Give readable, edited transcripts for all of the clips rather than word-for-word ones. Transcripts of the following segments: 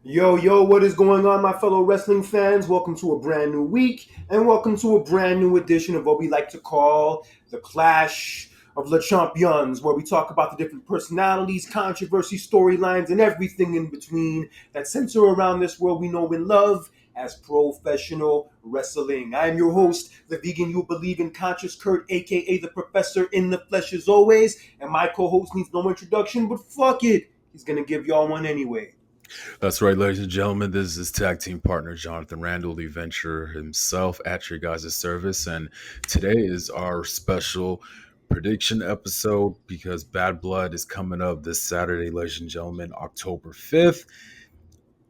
Yo, yo, what is going on, my fellow wrestling fans? Welcome to a brand new week, and welcome to a brand new edition of what we like to call the Clash of Le Champions, where we talk about the different personalities, controversy, storylines, and everything in between that center around this world we know and love as professional wrestling. I'm your host, the vegan you believe in, Conscious Kurt, aka the Professor in the flesh as always, and my co-host needs no introduction, but fuck it, he's gonna give y'all one anyway. That's right, ladies and gentlemen. This is tag team partner Jonathan Randall, the Venture himself, at your guys' service. And today is our special prediction episode because Bad Blood is coming up this Saturday, ladies and gentlemen, October 5th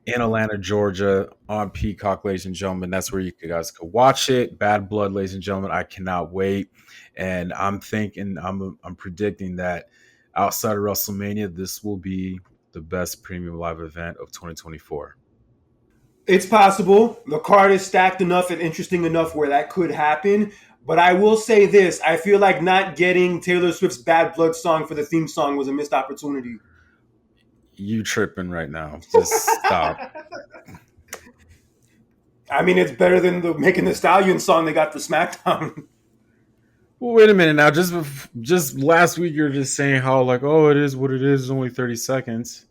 in Atlanta, Georgia, on Peacock, ladies and gentlemen. That's where you guys can watch it. Bad Blood, ladies and gentlemen. I cannot wait. And I'm predicting that outside of WrestleMania, this will be the best premium live event of 2024. It's possible. The card is stacked enough and interesting enough where that could happen. But I will say this. I feel like not getting Taylor Swift's Bad Blood song for the theme song was a missed opportunity. You tripping right now. Just stop. I mean, it's better than the Making the Stallion song they got for SmackDown. Well, wait a minute now. Just last week you were just saying how like, oh, it is what it is. It's only 30 seconds.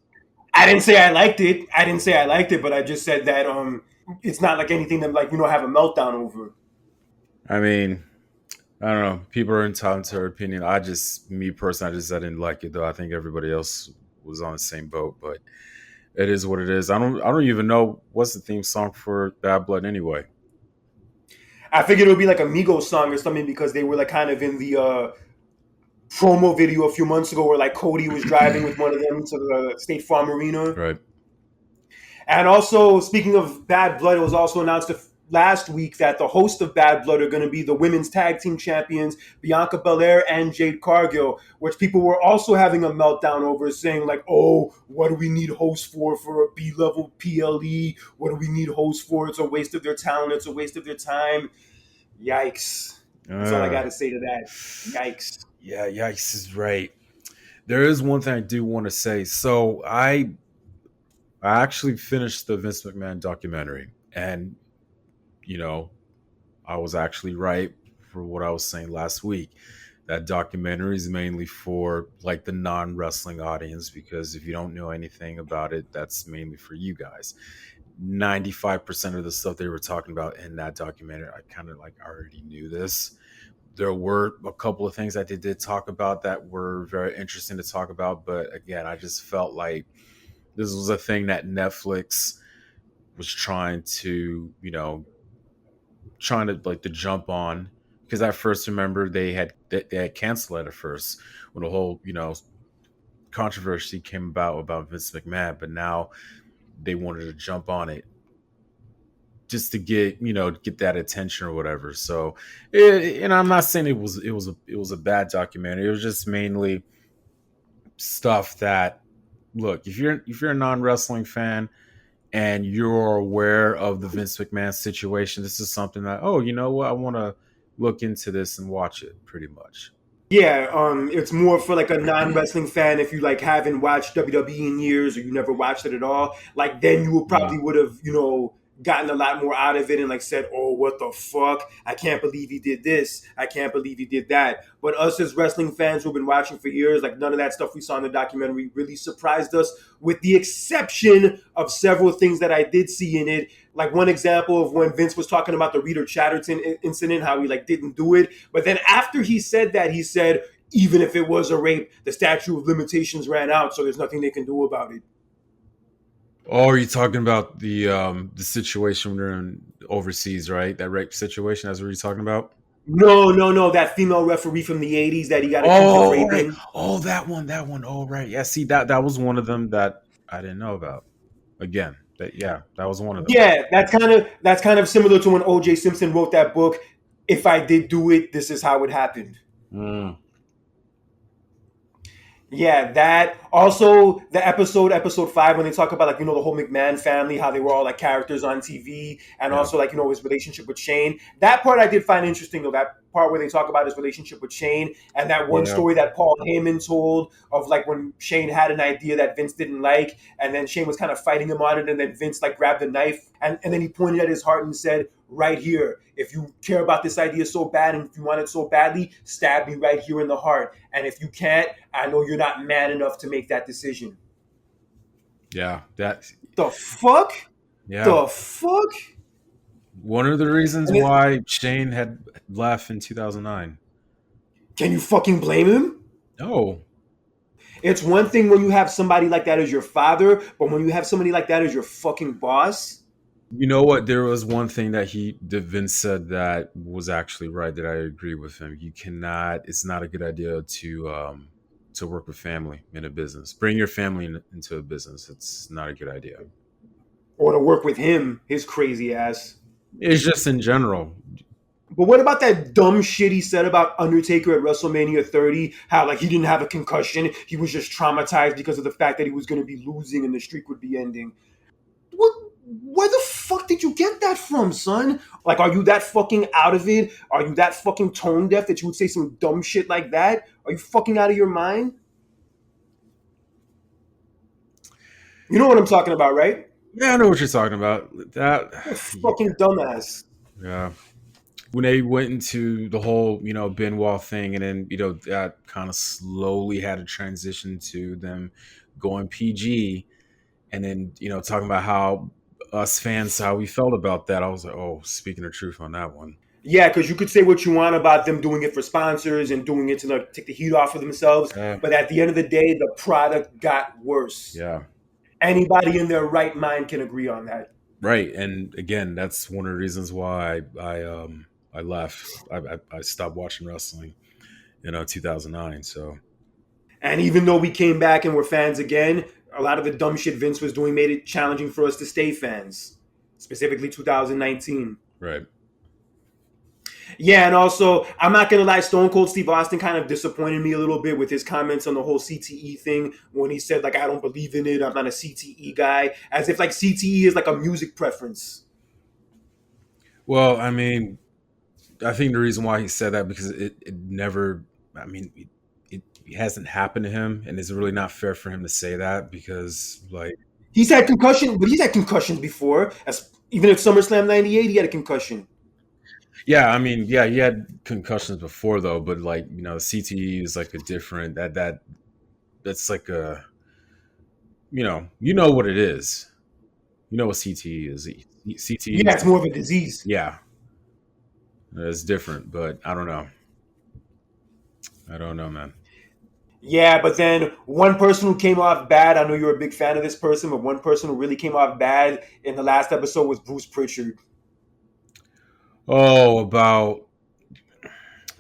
I didn't say I liked it. But I just said that it's not like anything that have a meltdown over. I mean, I don't know. People are entitled to their opinion. Me personally, I didn't like it though. I think everybody else was on the same boat, but it is what it is. I don't even know what's the theme song for Bad Blood anyway. I figured it would be like a Migos song or something because they were like kind of in the promo video a few months ago where like Cody was driving with one of them to the State Farm Arena. Right. And also, speaking of Bad Blood, it was also announced last week that the host of Bad Blood are going to be the women's tag team champions, Bianca Belair and Jade Cargill, which people were also having a meltdown over, saying like, oh, what do we need hosts for a B-level PLE? What do we need hosts for? It's a waste of their talent. It's a waste of their time. Yikes. That's all I got to say to that. Yikes. Yeah, yikes is right. There is one thing I do want to say. So I actually finished the Vince McMahon documentary, and I was actually right for what I was saying last week. That documentary is mainly for like the non-wrestling audience because if you don't know anything about it, that's mainly for you guys. 95% of the stuff they were talking about in that documentary, I kind of like already knew this. There were a couple of things that they did talk about that were very interesting to talk about. But again, I just felt like this was a thing that Netflix was trying to like to jump on. Because I first remember they had canceled it at first when the whole, controversy came about Vince McMahon. But now they wanted to jump on it just to get that attention or whatever. So, and I'm not saying it was a bad documentary. It was just mainly stuff that, look, if you're a non-wrestling fan and you're aware of the Vince McMahon situation, this is something that, oh, you know what, I want to look into this and watch it. Pretty much. Yeah, it's more for like a non-wrestling fan. If you like haven't watched WWE in years or you never watched it at all, like then you would have gotten a lot more out of it and like said, oh, what the fuck, I can't believe he did this, I can't believe he did that. But us as wrestling fans who've been watching for years, like none of that stuff we saw in the documentary really surprised us, with the exception of several things that I did see in it. Like one example of when Vince was talking about the Rita Chatterton incident, how he like didn't do it, but then after he said that, he said even if it was a rape, the statute of limitations ran out, so there's nothing they can do about it. Oh, are you talking about the situation when they're in overseas, right? That rape situation. That's what you're talking about. No. That female referee from the '80s that he got accused of Oh, right. raping. Oh, that one. Oh, right. Yeah. See, that was one of them that I didn't know about. Again, that was one of them. Yeah, that's kind of similar to when O.J. Simpson wrote that book. If I did do it, this is how it happened. Mm. Yeah, that also the episode 5, when they talk about, like, the whole McMahon family, how they were all like characters on TV, and Yeah, also, like, his relationship with Shane. That part I did find interesting, though. That part where they talk about his relationship with Shane, and that one yeah, story that Paul Heyman told of, like, when Shane had an idea that Vince didn't like, and then Shane was kind of fighting him on it, and then Vince like grabbed a knife, and then he pointed at his heart and said, "Right here. If you care about this idea so bad, and if you want it so badly, stab me right here in the heart. And if you can't, I know you're not man enough to make that decision." yeah. That, The fuck? yeah. The fuck? One of the reasons And it, why Shane had left in 2009. can you fucking blame him? No, It's one thing when you have somebody like that as your father, but when you have somebody like that as your fucking boss, you know what? There was one thing that Vince said that was actually right. That I agree with him. You cannot. It's not a good idea to work with family in a business. Bring your family into a business. It's not a good idea. or to work with him, his crazy ass. It's just in general. But what about that dumb shit he said about Undertaker at WrestleMania 30? How, like, he didn't have a concussion. He was just traumatized because of the fact that he was going to be losing and the streak would be ending. What? Where the fuck did you get that from, son? Like, are you that fucking out of it? Are you that fucking tone deaf that you would say some dumb shit like that? Are you fucking out of your mind? You know what I'm talking about, right? Yeah, I know what you're talking about. That, You're a yeah, fucking dumbass. yeah. When they went into the whole, Benoit thing, and then, that kind of slowly had a transition to them going PG, and then, talking about how us fans, how we felt about that. I was like, oh, speaking the truth on that one. Yeah, because you could say what you want about them doing it for sponsors and doing it to, like, take the heat off of themselves, Yeah, but at the end of the day, the product got worse. yeah, Anybody in their right mind can agree on that. right. And again, that's one of the reasons why I left. I stopped watching wrestling, 2009. So And even though we came back and were fans again, a lot of the dumb shit Vince was doing made it challenging for us to stay fans, specifically 2019. right. Yeah, and also, I'm not gonna lie, Stone Cold Steve Austin kind of disappointed me a little bit with his comments on the whole CTE thing when he said, like, I don't believe in it, I'm not a CTE guy, as if like CTE is like a music preference. Well, I mean, I think the reason why he said that because it never. I mean, it hasn't happened to him, and it's really not fair for him to say that because, like, He's had concussion, but he's had concussions before. As even at SummerSlam '98, he had a concussion. yeah, I mean, yeah, he had concussions before though, but like, CTE is like a different that's like a what it is. You know what CTE is. CTE Yeah, is, it's more of a disease. yeah, it's different, but I don't know. I don't know, man. Yeah, but then one person who came off bad, I know you're a big fan of this person, but one person who really came off bad in the last episode was Bruce Pritchard. Oh, about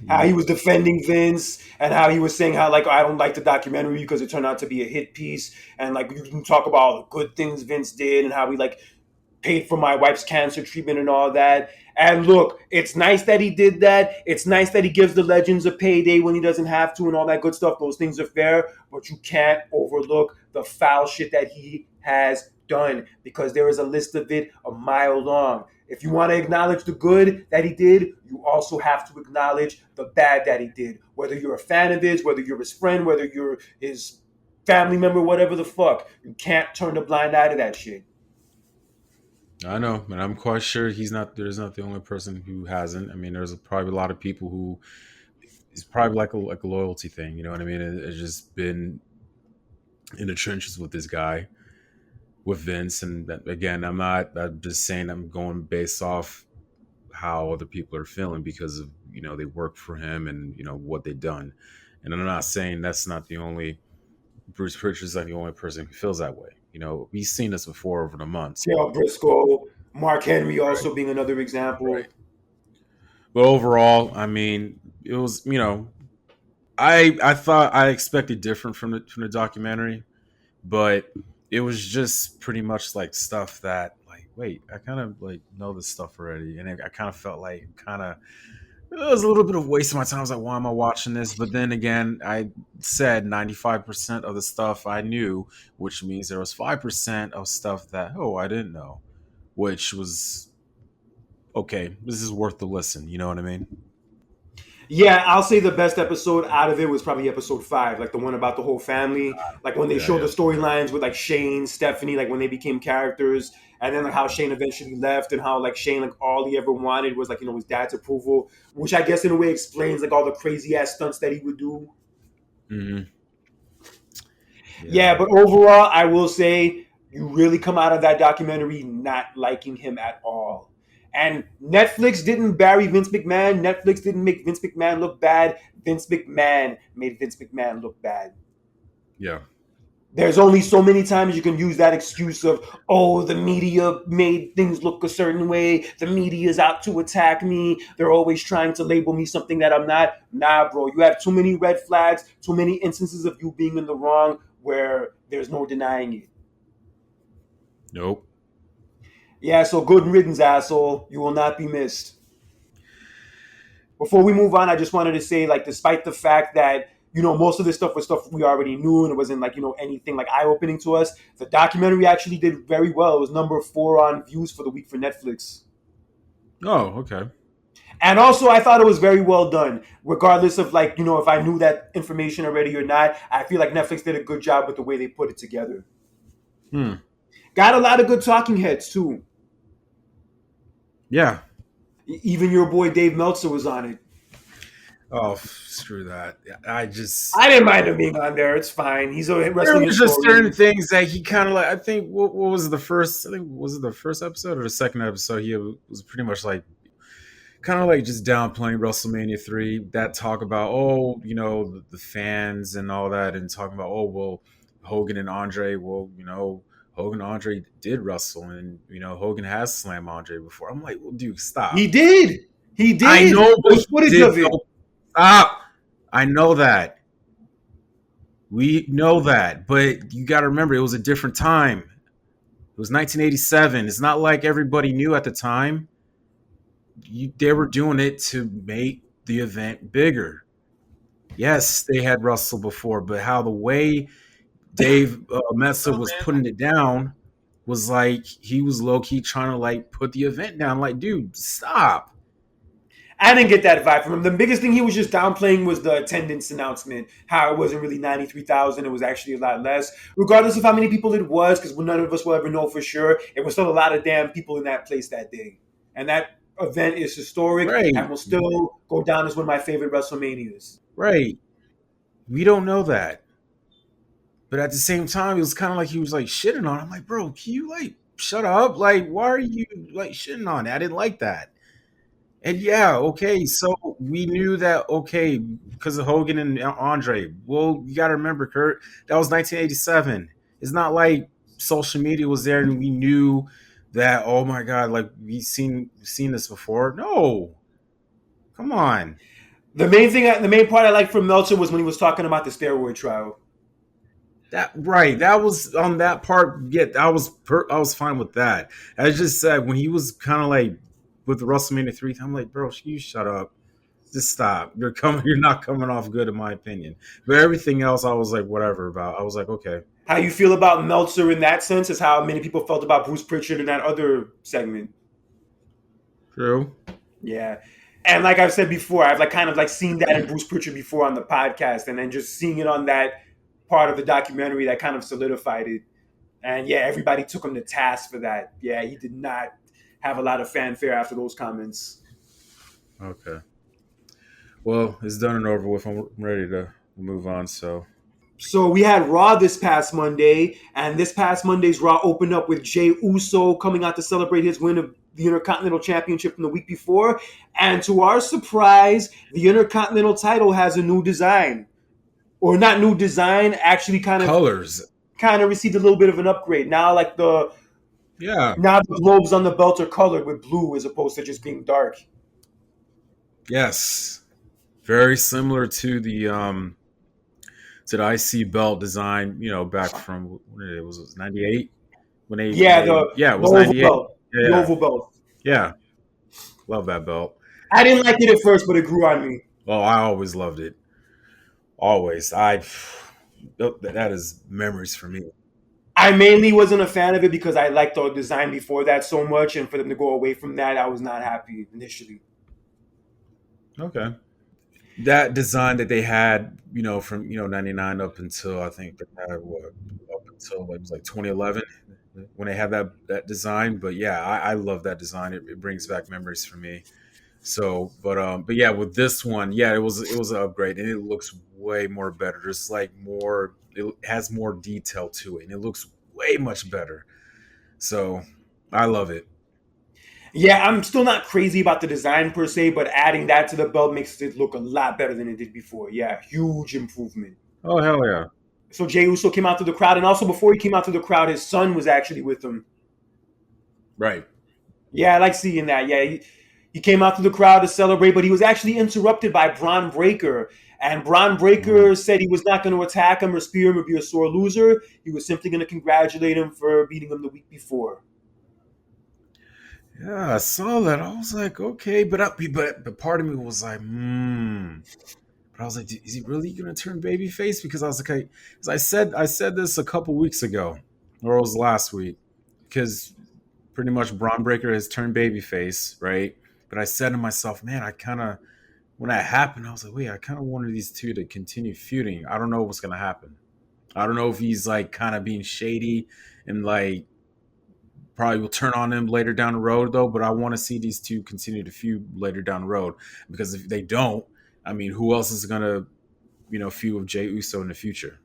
How yeah, he was defending Vince and how he was saying how, like, I don't like the documentary because it turned out to be a hit piece, and like you can talk about all the good things Vince did and how he like paid for my wife's cancer treatment and all that. And look, it's nice that he did that. It's nice that he gives the legends a payday when he doesn't have to and all that good stuff. Those things are fair, but you can't overlook the foul shit that he has done because there is a list of it a mile long. If you want to acknowledge the good that he did, you also have to acknowledge the bad that he did. Whether you're a fan of his, whether you're his friend, whether you're his family member, whatever the fuck, you can't turn a blind eye to that shit. I know, and I'm quite sure he's not. There's not the only person who hasn't. I mean, there's probably a lot of people who it's probably like a loyalty thing. You know what I mean? It's just been in the trenches with this guy, with Vince, and again, I'm not. I'm just saying I'm going based off how other people are feeling because of they work for him and what they've done, and I'm not saying that's not the only. Bruce Pritchard's not the only person who feels that way. We've seen this before over the months. Dale Briscoe, Mark Henry Right. also being another Right. example. But overall, I mean, it was I thought I expected different from the documentary, but it was just pretty much like stuff that like wait, I kind of like know this stuff already, and I kind of felt like kind of It was a little bit of waste of my time. I was like, why am I watching this? But then again, I said 95% of the stuff I knew, which means there was 5% of stuff that, oh, I didn't know, which was okay. This is worth the listen. You know what I mean? Yeah, I'll say the best episode out of it was probably episode 5, like the one about the whole family, like when they Yeah, showed the yeah. storylines with like Shane, Stephanie, like when they became characters, and then like how Shane eventually left, and how like Shane, like all he ever wanted was like his dad's approval, which I guess in a way explains like all the crazy ass stunts that he would do. Hmm. Yeah, Yeah. but overall, I will say you really come out of that documentary not liking him at all. And Netflix didn't bury Vince McMahon. Netflix didn't make Vince McMahon look bad. Vince McMahon made Vince McMahon look bad. Yeah. There's only so many times you can use that excuse of, oh, the media made things look a certain way. The media is out to attack me. They're always trying to label me something that I'm not. Nah, bro, you have too many red flags, too many instances of you being in the wrong where there's no denying it. Nope. Yeah, so good riddance, asshole. You will not be missed. Before we move on, I just wanted to say, like, despite the fact that most of this stuff was stuff we already knew and it wasn't like anything like eye opening to us, the documentary actually did very well. It was number 4 on views for the week for Netflix. Oh, okay. And also, I thought it was very well done, regardless of like if I knew that information already or not. I feel like Netflix did a good job with the way they put it together. Hmm. Got a lot of good talking heads too. Yeah. Even your boy Dave Meltzer was on it. Oh, screw that. I just I didn't mind him being on there. It's fine. He's a there wrestling was just certain historian. things that he kind of like. I think what was the first? I think was it the first episode or the second episode? He was pretty much like kind of like just downplaying WrestleMania 3. That talk about the fans and all that, and talking about Hogan and Andre. Hogan and Andre did wrestle, and Hogan has slammed Andre before. I'm like, well, dude, stop. He did. He I did. know what There's he footage did. of it. Though. Stop. I know that. We know that, but you got to remember it was a different time. It was 1987. It's not like everybody knew at the time. They were doing it to make the event bigger. Yes, they had Russell before, but how the way Dave Metzer was putting it down was like he was low key trying to like put the event down. Like, dude, stop. I didn't get that vibe from him. The biggest thing he was just downplaying was the attendance announcement. How it wasn't really 93,000. It was actually a lot less. Regardless of how many people it was, because none of us will ever know for sure, it was still a lot of damn people in that place that day. And that event is historic and Right, will still go down as one of my favorite WrestleManias. right. We don't know that. But at the same time, it was kind of like he was like shitting on. I'm like, bro, can you like shut up? Like, why are you like shitting on it? I didn't like that. And yeah, okay, so we knew that okay because of Hogan and Andre. Well, you got to remember, Kurt, that was 1987. It's not like social media was there and we knew that. Oh my God, like we seen this before. No, come on. The main part I liked from Meltzer was when he was talking about the steroid trial. That right. That was on that part. Yeah, I was fine with that. I just said when he was kind of like with the WrestleMania 3, I'm like, bro, you shut up. Just stop. You're not coming off good in my opinion. But everything else, I was like, whatever about. I was like, okay, How you feel about Meltzer in that sense is how many people felt about Bruce Pritchard in that other segment. true. Yeah. And like I've said before, I've like kind of like seen that in Bruce Pritchard before on the podcast, and then just seeing it on that part of the documentary that kind of solidified it. And yeah, everybody took him to task for that. Yeah, he did not have a lot of fanfare after those comments. Okay. Well, it's done and over with. I'm ready to move on. So So we had Raw this past Monday, and this past Monday's Raw opened up with Jey Uso coming out to celebrate his win of the Intercontinental Championship from the week before. And to our surprise, the Intercontinental title has a new design. Or not new design, actually colors. kind of received a little bit of an upgrade. Now like Yeah. now the globes on the belt are colored with blue as opposed to just being dark. Yes. Very similar to the IC belt design. Back from when it was 98 when they Yeah, yeah it the was oval 98. belt. The Yeah, oval belt. yeah. Love that belt. I didn't like it at first, but it grew on me. Oh, I always loved it. Always. That is memories for me. I mainly wasn't a fan of it because I liked the design before that so much, and for them to go away from that, I was not happy initially. Okay. That design that they had, from '99 up until I think they had what up until it was like 2011 when they had that design. But yeah, I love that design. It brings back memories for me. So, but yeah, with this one, yeah, it was an upgrade and it looks way more better. There's like more, it has more detail to it, and it looks way much better. So, I love it. Yeah, I'm still not crazy about the design per se, but adding that to the belt makes it look a lot better than it did before. Yeah, huge improvement. Oh hell yeah! So Jey Uso came out to the crowd, and also before he came out to the crowd, his son was actually with him. Right. Yeah, I like seeing that. Yeah, he came out to the crowd to celebrate, but he was actually interrupted by Braun Breaker. And Braun Mhm. Breaker said he was not going to attack him or spear him or be a sore loser. He was simply going to congratulate him for beating him the week before. Yeah, I saw that. I was like, okay, but part of me was like, hmm. But I was like, is he really gonna turn babyface? Because I was like, as I said this a couple weeks ago, or it was last week, because pretty much Braun Breaker has turned babyface, right? But I said to myself, man, I kind of when that happened, I was like, wait, I kind of wanted these two to continue feuding. I don't know what's gonna happen. I don't know if he's like kind of being shady and like probably will turn on him later down the road though. But I want to see these two continue to feud later down the road because if they don't, I mean, who else is gonna feud with Jey Uso in the future?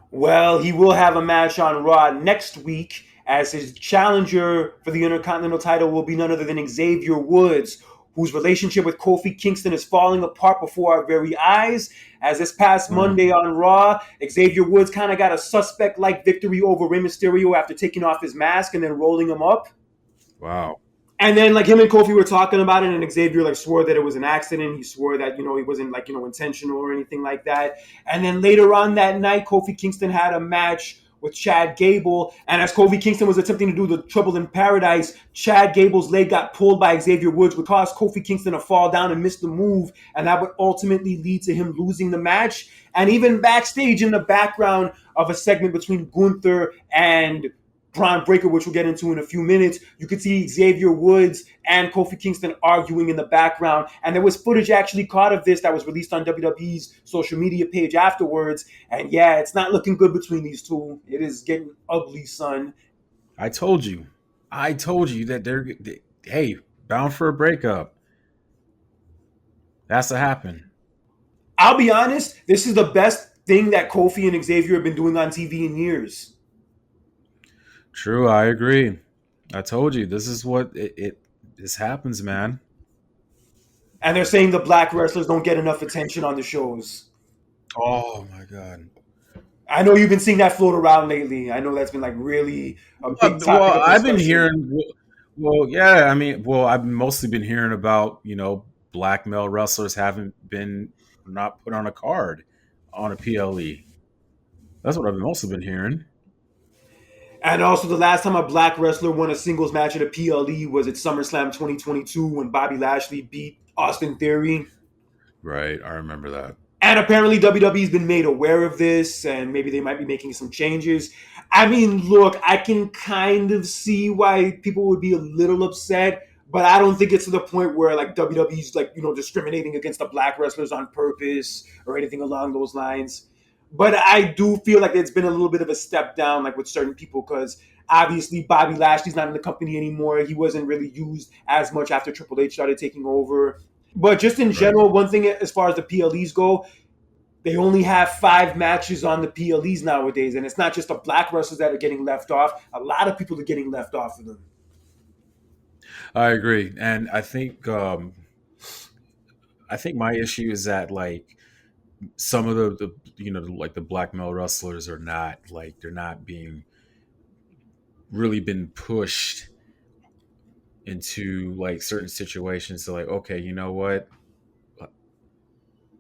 Well, he will have a match on Raw next week as his challenger for the Intercontinental title will be none other than Xavier Woods, whose relationship with Kofi Kingston is falling apart before our very eyes. As this past Mm, Monday on Raw, Xavier Woods kind of got a suspect like victory over Rey Mysterio after taking off his mask and then rolling him up. wow. And then like him and Kofi were talking about it, and Xavier like swore that it was an accident. He swore that he wasn't like intentional or anything like that. And then later on that night, Kofi Kingston had a match with Chad Gable, and as Kofi Kingston was attempting to do the Trouble in Paradise, Chad Gable's leg got pulled by Xavier Woods, which caused Kofi Kingston to fall down and miss the move, and that would ultimately lead to him losing the match. And even backstage in the background of a segment between Gunther and Braun Breaker, which we'll get into in a few minutes, you could see Xavier Woods and Kofi Kingston arguing in the background. And there was footage actually caught of this that was released on WWE's social media page afterwards. And yeah, it's not looking good between these two. It is getting ugly, son. I told you. I told you that hey, bound for a breakup. That's to happen. I'll be honest, this is the best thing that Kofi and Xavier have been doing on TV in years. True, I agree. I told you this is what this happens, man. And they're saying the black wrestlers don't get enough attention on the shows. Oh my god. I know you've been seeing that float around lately. I know that's been like really a big topic Well, of I've been discussion. hearing. Well, yeah. I mean, well, I've mostly been hearing about black male wrestlers haven't been not put on a card on a PLE. That's what I've mostly been hearing. And also, the last time a black wrestler won a singles match at a PLE was at SummerSlam 2022 when Bobby Lashley beat Austin Theory. Right, I remember that. And apparently, WWE's been made aware of this, and maybe they might be making some changes. I mean, look, I can kind of see why people would be a little upset, but I don't think it's to the point where like WWE's like discriminating against the black wrestlers on purpose or anything along those lines. But I do feel like it's been a little bit of a step down, like with certain people, because obviously Bobby Lashley's not in the company anymore. He wasn't really used as much after Triple H started taking over. But just in Right. general, one thing as far as the PLEs go, they only have 5 matches on the PLEs nowadays, and it's not just the black wrestlers that are getting left off. A lot of people are getting left off of them. I agree, and I think my issue is that like some of the like the black male wrestlers are not like they're not being really been pushed into like certain situations. So like, okay, you know what?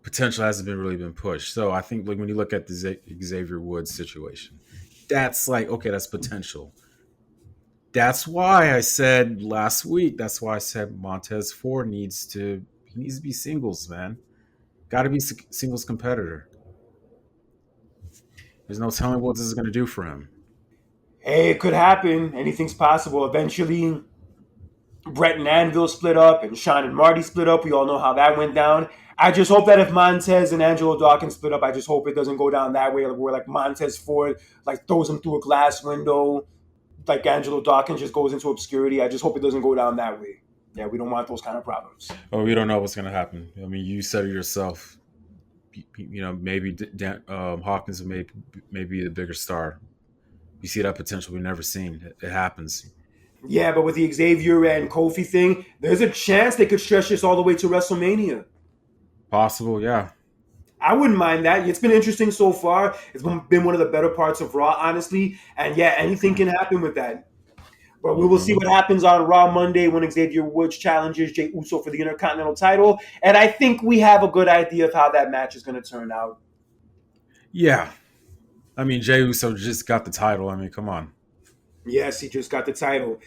Potential hasn't been really been pushed. So I think like when you look at the Xavier Woods situation, that's like okay, that's potential. That's why I said last week. That's why I said Montez Ford needs to be singles, man. Got to be singles competitor. There's no telling what this is going to do for him. Hey, it could happen. Anything's possible. Eventually, Brett and Anvil split up, and Sean and Marty split up. We all know how that went down. I just hope that if Montez and Angelo Dawkins split up, I just hope it doesn't go down that way, where like Montez Ford like throws him through a glass window, like Angelo Dawkins just goes into obscurity. I just hope it doesn't go down that way. Yeah, we don't want those kind of problems. Oh, we don't know what's going to happen. I mean, you said it yourself. Maybe Hawkins may be the bigger star. You see that potential we've never seen. It happens. Yeah, but with the Xavier and Kofi thing, there's a chance they could stretch this all the way to WrestleMania. Possible, yeah. I wouldn't mind that. It's been interesting so far. It's been one of the better parts of Raw, honestly. And yeah, anything can happen with that. But we will see what happens on Raw Monday when Xavier Woods challenges Jey Uso for the Intercontinental title. And I think we have a good idea of how that match is going to turn out. Yeah. I mean, Jey Uso just got the title. I mean, come on. Yes, he just got the title.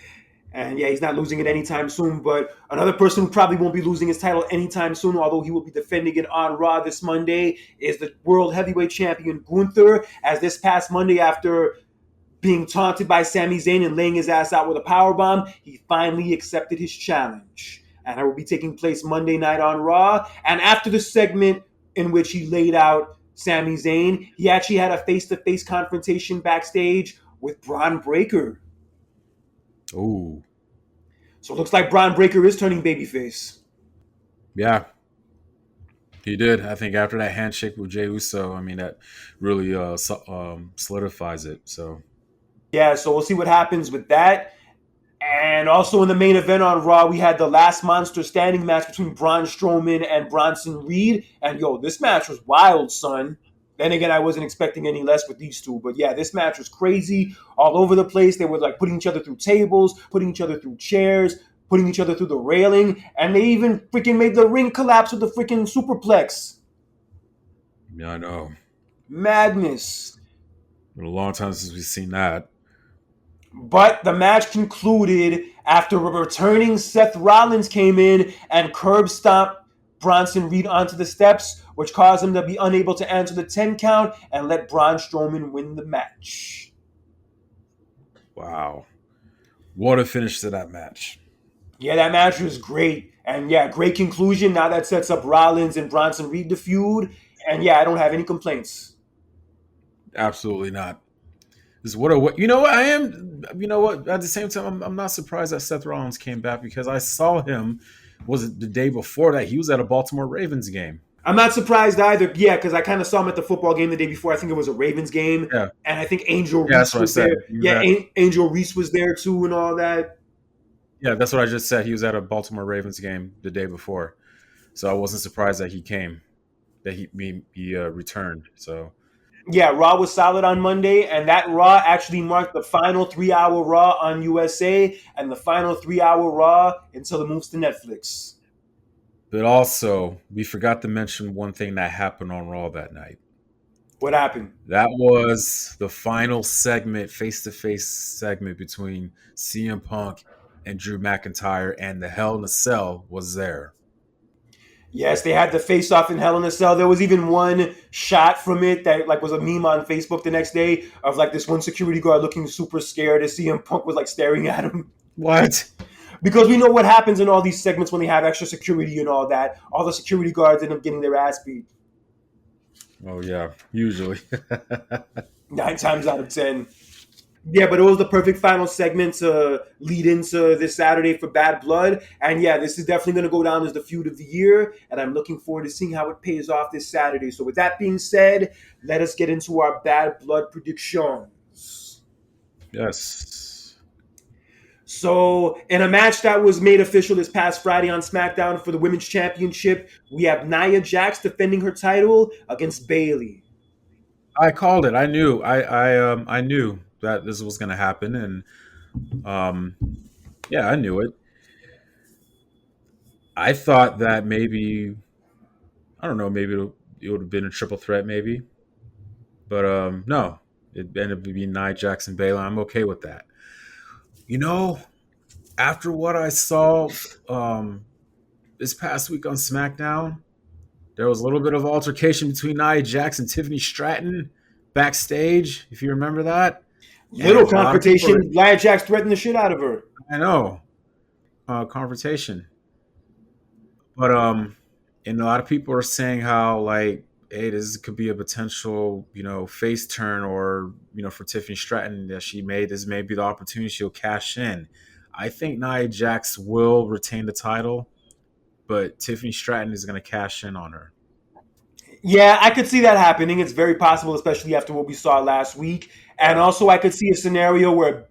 And yeah, he's not losing it anytime soon. But another person who probably won't be losing his title anytime soon, although he will be defending it on Raw this Monday, is the World Heavyweight Champion Gunther. As this past Monday, after being taunted by Sami Zayn and laying his ass out with a powerbomb, he finally accepted his challenge. And it will be taking place Monday night on Raw. And after the segment in which he laid out Sami Zayn, he actually had a face-to-face confrontation backstage with Braun Breaker. Ooh. So it looks like Braun Breaker is turning babyface. Yeah. He did. I think after that handshake with Jey Uso, I mean, that really solidifies it. So yeah, so we'll see what happens with that. And also in the main event on Raw, we had the last monster standing match between Braun Strowman and Bronson Reed. And yo, this match was wild, son. Then again, I wasn't expecting any less with these two. But yeah, this match was crazy. All over the place. They were like putting each other through tables, putting each other through chairs, putting each other through the railing. And they even freaking made the ring collapse with the freaking superplex. Yeah, I know. Madness. Been a long time since we've seen that. But the match concluded after returning Seth Rollins came in and curb stomped Bronson Reed onto the steps, which caused him to be unable to answer the 10 count and let Braun Strowman win the match. Wow. What a finish to that match. Yeah, that match was great. And yeah, great conclusion. Now that sets up Rollins and Bronson Reed to feud. And yeah, I don't have any complaints. Absolutely not. This what you know what I am. You know what? At the same time, I'm not surprised that Seth Rollins came back because I saw him. Was it the day before that? He was at a Baltimore Ravens game. I'm not surprised either. Yeah, because I kind of saw him at the football game the day before. I think it was a Ravens game. Yeah. And I think Angel Reese was there. Yeah, Angel Reese was there too and all that. Yeah, that's what I just said. He was at a Baltimore Ravens game the day before. So I wasn't surprised that he came, that he returned. So yeah, Raw was solid on Monday, and that Raw actually marked the final 3-hour Raw on USA and the final 3-hour Raw until it moves to Netflix. But also, we forgot to mention one thing that happened on Raw that night. What happened? That was the final segment, face-to-face segment between CM Punk and Drew McIntyre, and the Hell in a Cell was there. Yes, they had the face-off in Hell in a Cell. There was even one shot from it that like was a meme on Facebook the next day of like this one security guard looking super scared as CM Punk was like staring at him. What? Because we know what happens in all these segments when they have extra security and all that. All the security guards end up getting their ass beat. Oh, yeah, usually. 9 times out of 10. Yeah, but it was the perfect final segment to lead into this Saturday for Bad Blood. And yeah, this is definitely going to go down as the feud of the year. And I'm looking forward to seeing how it pays off this Saturday. So with that being said, let us get into our Bad Blood predictions. Yes. So in a match that was made official this past Friday on SmackDown for the Women's Championship, we have Nia Jax defending her title against Bayley. I called it. I knew. I knew that this was going to happen, and yeah, I knew it. I thought that maybe, I don't know, maybe it would have been a triple threat, maybe, but no, it ended up being Nia Jax and Bayley. I'm okay with that. You know, after what I saw this past week on SmackDown, there was a little bit of altercation between Nia Jax and Tiffany Stratton backstage, if you remember that. Little And a lot of people, confrontation. Nia Jax threatened the shit out of her. I know, confrontation. But and a lot of people are saying how like, hey, this could be a potential, face turn, or for Tiffany Stratton that she made. This may be the opportunity she'll cash in. I think Nia Jax will retain the title, but Tiffany Stratton is going to cash in on her. Yeah, I could see that happening. It's very possible, especially after what we saw last week. And Yeah. also, I could see a scenario where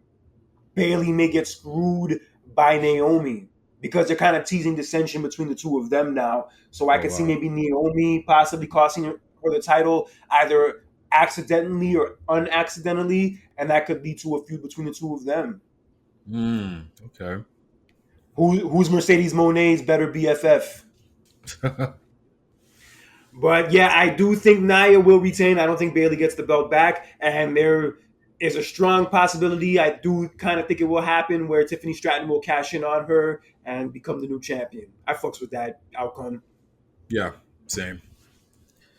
Bailey may get screwed by Naomi because they're kind of teasing dissension between the two of them now. So I Oh could see wow. maybe Naomi possibly costing her the title either accidentally or unaccidentally, and that could lead to a feud between the two of them. Okay. Who's Mercedes Monet's better BFF? But yeah, I do think Nia will retain. I don't think Bailey gets the belt back, and there is a strong possibility. I do kind of think it will happen where Tiffany Stratton will cash in on her and become the new champion. I fucks with that outcome. Yeah. Same.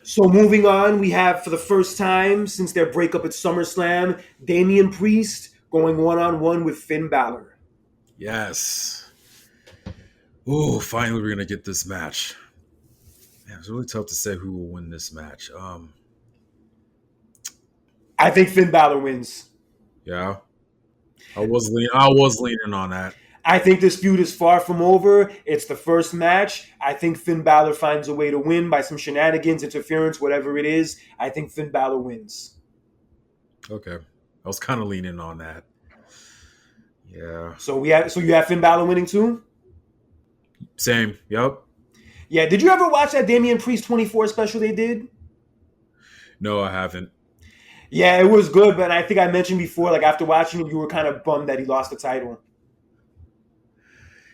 So moving on, we have for the first time since their breakup at SummerSlam, Damian Priest going one-on-one with Finn Balor. Yes. Ooh, finally we're gonna get this match. Man, it's really tough to say who will win this match. I think Finn Balor wins. Yeah. I was leaning on that. I think this feud is far from over. It's the first match. I think Finn Balor finds a way to win by some shenanigans, interference, whatever it is. I think Finn Balor wins. Okay. I was kind of leaning on that. Yeah. So you have Finn Balor winning too? Same. Yep. Yeah. Did you ever watch that Damian Priest 24 special they did? No, I haven't. Yeah, it was good, but I think I mentioned before, like after watching it, you were kind of bummed that he lost the title.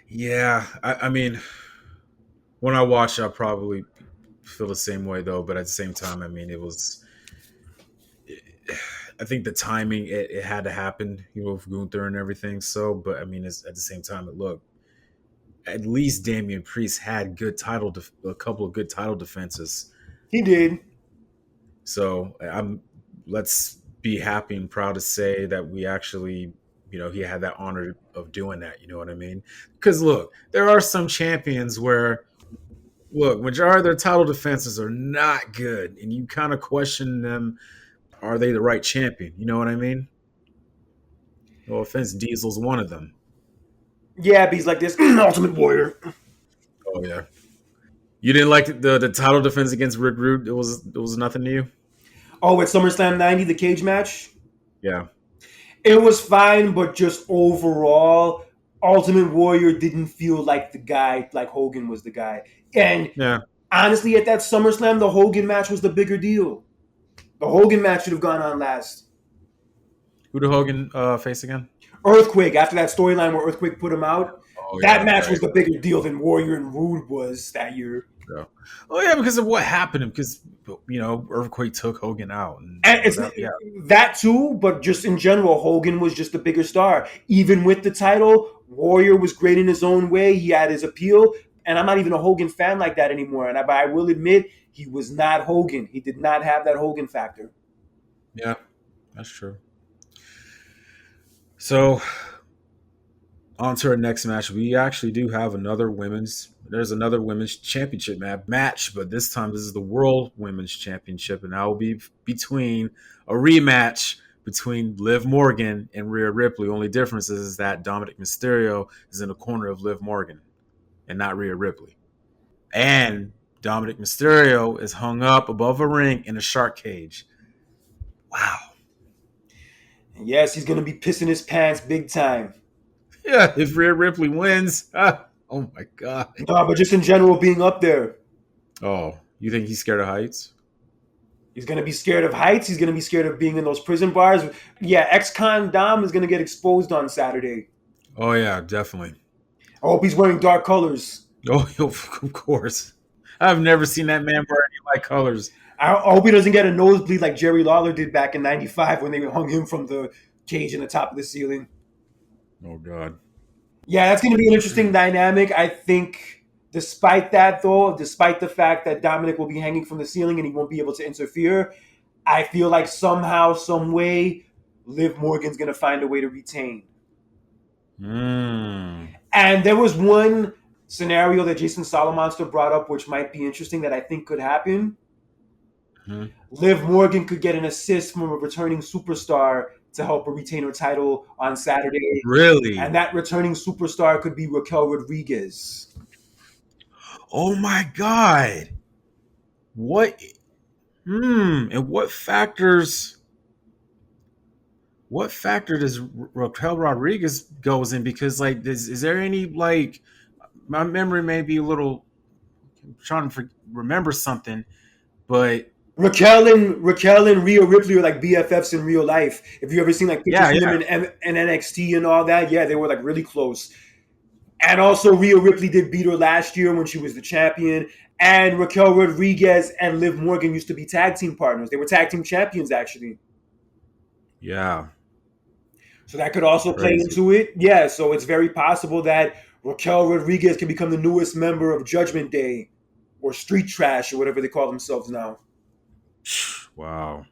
Yeah. I mean, when I watch, I'll probably feel the same way though. But at the same time, I mean, it was. I think the timing it had to happen, with Gunther and everything. So, but I mean, at the same time, at least Damian Priest had a couple of good title defenses. He did. So let's be happy and proud to say that we actually, he had that honor of doing that. You know what I mean? Because look, there are some champions where, look, majority of their title defenses are not good, and you kind of question them. Are they the right champion? You know what I mean? No offense, Diesel's one of them. Yeah, but he's like this Ultimate Warrior. Oh yeah. You didn't like the title defense against Rick Rude? It was nothing to you? Oh, at SummerSlam 90, the cage match? Yeah. It was fine, but just overall, Ultimate Warrior didn't feel like the guy, like Hogan was the guy. And Yeah. honestly, at that SummerSlam, the Hogan match was the bigger deal. The Hogan match should have gone on last. Who did Hogan face again? Earthquake, after that storyline where Earthquake put him out, Oh that yeah, match right. was the bigger deal than Warrior and Rude was that year. Yeah. Oh yeah, because of what happened. Because Earthquake took Hogan out, and And it's that. Yeah. that too, but just in general, Hogan was just the bigger star. Even with the title, Warrior was great in his own way. He had his appeal, and I'm not even a Hogan fan like that anymore. But I will admit, he was not Hogan. He did not have that Hogan factor. Yeah, that's true. So on to our next match. We actually do have there's another women's championship match, but this time this is the World Women's Championship, and that will be between a rematch between Liv Morgan and Rhea Ripley. Only difference is that Dominic Mysterio is in the corner of Liv Morgan and not Rhea Ripley. And Dominic Mysterio is hung up above a ring in a shark cage. Wow. And yes, he's going to be pissing his pants big time. Yeah, if Rhea Ripley wins, oh my god. No, but just in general, being up there. Oh, you think he's scared of heights? He's going to be scared of heights. He's going to be scared of being in those prison bars. Yeah, ex-con Dom is going to get exposed on Saturday. Oh yeah, definitely. I hope he's wearing dark colors. Oh, of course. I've never seen that man wear any light colors. I hope he doesn't get a nosebleed like Jerry Lawler did back in '95 when they hung him from the cage in the top of the ceiling. Oh God. Yeah, that's going to be an interesting dynamic. I think, despite that, though, despite the fact that Dominic will be hanging from the ceiling and he won't be able to interfere, I feel like somehow, some way, Liv Morgan's going to find a way to retain. Mm. And there was one scenario that Jason Solomonster brought up, which might be interesting that I think could happen. Hmm. Liv Morgan could get an assist from a returning superstar to help her retain her title on Saturday. Really? And that returning superstar could be Raquel Rodriguez. Oh my God. What? And what factors? What factor does Raquel Rodriguez goes in? Because like, is there any like? My memory may be a little. I'm trying to remember something, but Raquel and Rhea Ripley are like BFFs in real life. If you ever seen like pictures yeah, from them yeah, in NXT and all that, yeah, they were like really close. And also Rhea Ripley did beat her last year when she was the champion. And Raquel Rodriguez and Liv Morgan used to be tag team partners. They were tag team champions actually. yeah. So that could also play Crazy. into it. Yeah, so it's very possible that Raquel Rodriguez can become the newest member of Judgment Day or Street Trash or whatever they call themselves now. Wow.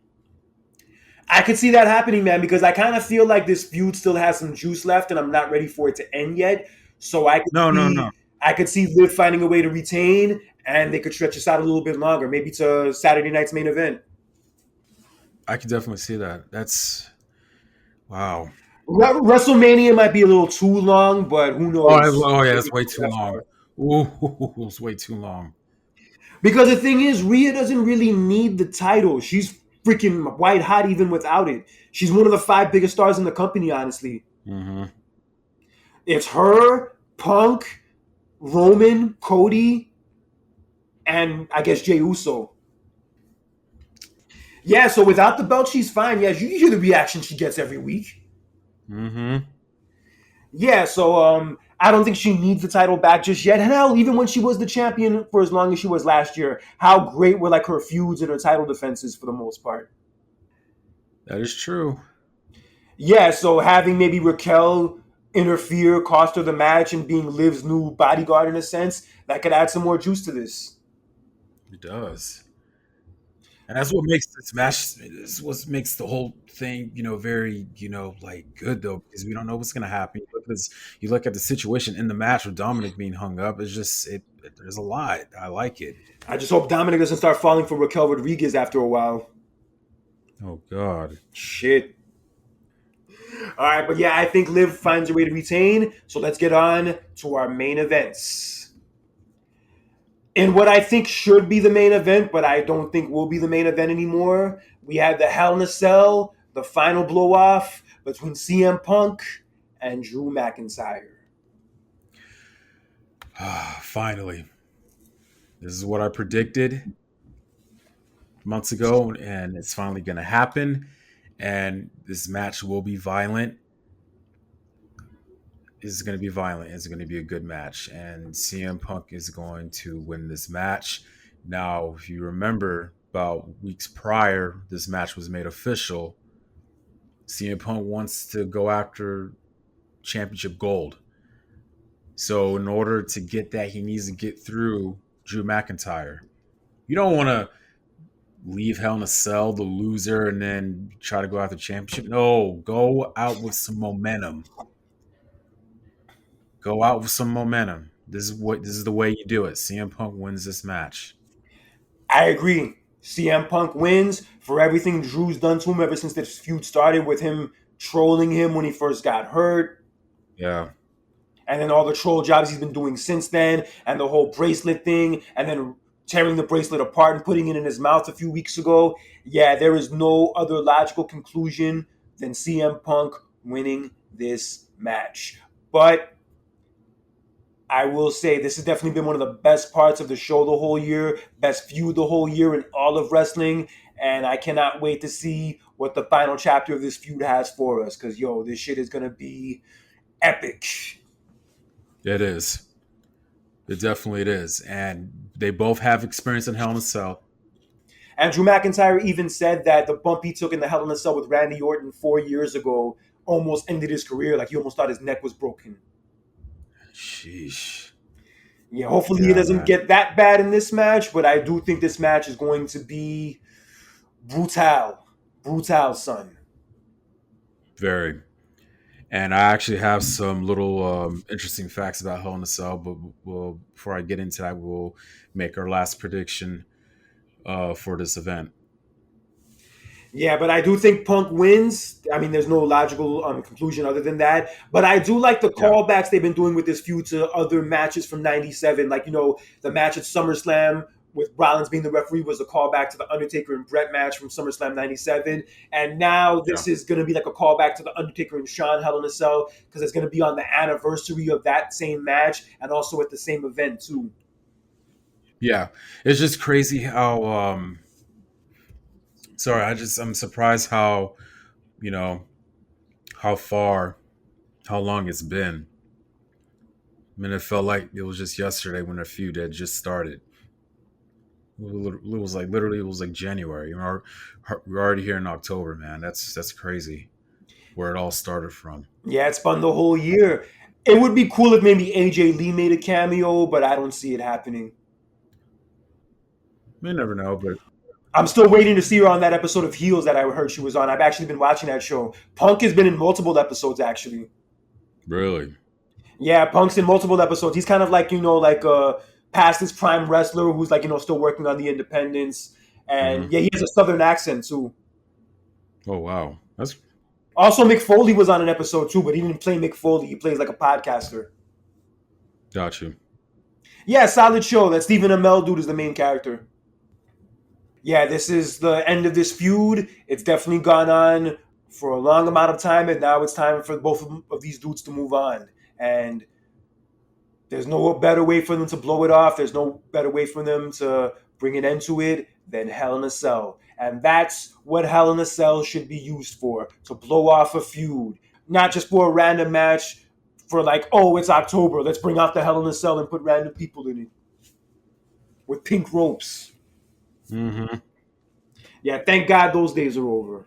I could see that happening, man, because I kind of feel like this feud still has some juice left, and I'm not ready for it to end yet. So No, no, no. I could see Liv finding a way to retain, and they could stretch this out a little bit longer, maybe to Saturday night's main event. I can definitely see that. That's wow. WrestleMania might be a little too long, but who Oh, knows? oh yeah, Maybe that's way go too that long. far. Ooh, it's way too long. Because the thing is, Rhea doesn't really need the title. She's freaking white hot even without it. She's one of the five biggest stars in the company, honestly. Hmm. It's her, Punk, Roman, Cody, and I guess Jey Uso. Yeah, so without the belt, she's fine. Yeah, you hear the reaction she gets every week. Hmm. Yeah, so I don't think she needs the title back just yet. Hell, even when she was the champion for as long as she was last year, how great were like her feuds and her title defenses for the most part. That is true. Yeah, so having maybe Raquel interfere, cost her the match, and being Liv's new bodyguard in a sense, that could add some more juice to this. It does. And that's what makes this match. Is what makes the whole thing, very, like good though, because we don't know what's gonna happen. You look at the situation in the match with Dominic being hung up. It's just there's a lot. I like it. I just hope Dominic doesn't start falling for Raquel Rodriguez after a while. Oh God. Shit. All right, but yeah, I think Liv finds a way to retain. So let's get on to our main events. In what I think should be the main event, but I don't think will be the main event anymore, we had the Hell in a Cell, the final blow off between CM Punk and Drew McIntyre. Finally, this is what I predicted months ago, and it's finally going to happen. And this match will be violent. Is going to be violent. It's going to be a good match, and CM Punk is going to win this match. Now, if you remember, about weeks prior, this match was made official. CM Punk wants to go after championship gold. So, in order to get that, he needs to get through Drew McIntyre. You don't want to leave Hell in a Cell, the loser, and then try to go after championship. No, go out with some momentum. Go out with some momentum. This is the way you do it. CM Punk wins this match. I agree. CM Punk wins for everything Drew's done to him ever since this feud started with him trolling him when he first got hurt. Yeah. And then all the troll jobs he's been doing since then, and the whole bracelet thing, and then tearing the bracelet apart and putting it in his mouth a few weeks ago. Yeah, there is no other logical conclusion than CM Punk winning this match. But I will say this has definitely been one of the best parts of the show the whole year, best feud the whole year in all of wrestling. And I cannot wait to see what the final chapter of this feud has for us. Because, yo, this shit is going to be epic. It is. It is. And they both have experience in Hell in a Cell. And Drew McIntyre even said that the bump he took in the Hell in a Cell with Randy Orton 4 years ago almost ended his career. Like he almost thought his neck was broken. Sheesh. Yeah, hopefully it Yeah, doesn't man. get that bad in this match, but I do think this match is going to be brutal. Brutal, son. Very. And I actually have some little interesting facts about Hell in a Cell, but before I get into that, we'll make our last prediction for this event. Yeah, but I do think Punk wins. I mean, there's no logical conclusion other than that. But I do like the Yeah, callbacks they've been doing with this feud to other matches from '97. Like, the match at SummerSlam with Rollins being the referee was a callback to the Undertaker and Brett match from SummerSlam '97. And now yeah, this is going to be like a callback to the Undertaker and Shawn Hell in a Cell because it's going to be on the anniversary of that same match and also at the same event, too. yeah. It's just crazy how. Sorry, I'm surprised how you know how far, how long it's been. I mean, it felt like it was just yesterday when the feud had just started. It was like literally, it was like January. We're already here in October, man. That's crazy. Where it all started from. Yeah, it's fun the whole year. It would be cool if maybe AJ Lee made a cameo, but I don't see it happening. You never know, but I'm still waiting to see her on that episode of Heels that I heard she was on. I've actually been watching that show. Punk has been in multiple episodes, actually. really, Yeah, Punk's in multiple episodes. He's kind of like, like a past his prime wrestler who's like, still working on the independents. hmm And yeah, he has a southern accent too. oh wow, that's Also, Mick Foley was on an episode too, but he didn't play Mick Foley. He plays like a podcaster. got you. Yeah, solid show. That Stephen Amell dude is the main character. Yeah, this is the end of this feud. It's definitely gone on for a long amount of time, and now it's time for both of these dudes to move on. And there's no better way for them to blow it off. There's no better way for them to bring an end to it than Hell in a Cell. And that's what Hell in a Cell should be used for, to blow off a feud. Not just for a random match for like, oh, it's October. Let's bring out the Hell in a Cell and put random people in it with pink ropes. hmm Yeah, thank God those days are over.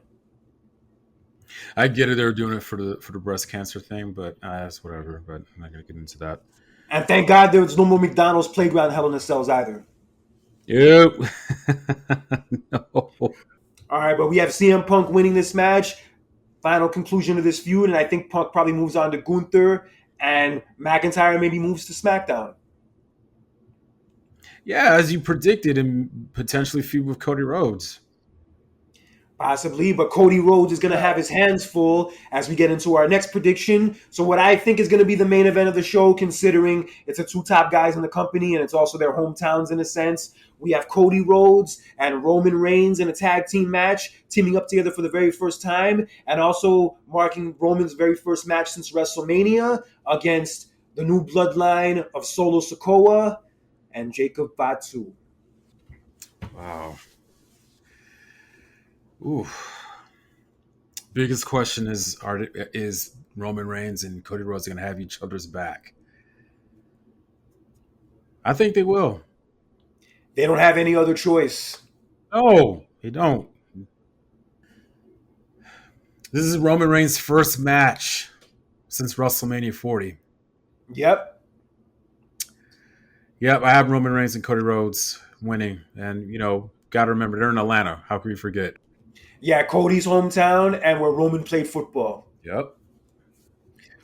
I get it. They were doing it for the breast cancer thing, but that's whatever. But I'm not gonna get into that. And thank God there's no more McDonald's playground Hell in a Cells either. Yep. No. All right, but we have CM Punk winning this match. Final conclusion of this feud, and I think Punk probably moves on to Gunther, and McIntyre maybe moves to SmackDown. Yeah, as you predicted, and potentially feud with Cody Rhodes. Possibly, but Cody Rhodes is going to have his hands full as we get into our next prediction. So, what I think is going to be the main event of the show, considering it's the two top guys in the company and it's also their hometowns in a sense, we have Cody Rhodes and Roman Reigns in a tag team match, teaming up together for the very first time, and also marking Roman's very first match since WrestleMania against the new bloodline of Solo Sikoa and Jacob Fatu. Wow. Ooh. Biggest question is Roman Reigns and Cody Rhodes going to have each other's back? I think they will. They don't have any other choice. No, they don't. This is Roman Reigns' first match since WrestleMania 40. Yep. Yep, I have Roman Reigns and Cody Rhodes winning. And, got to remember, they're in Atlanta. How can we forget? Yeah, Cody's hometown and where Roman played football. Yep.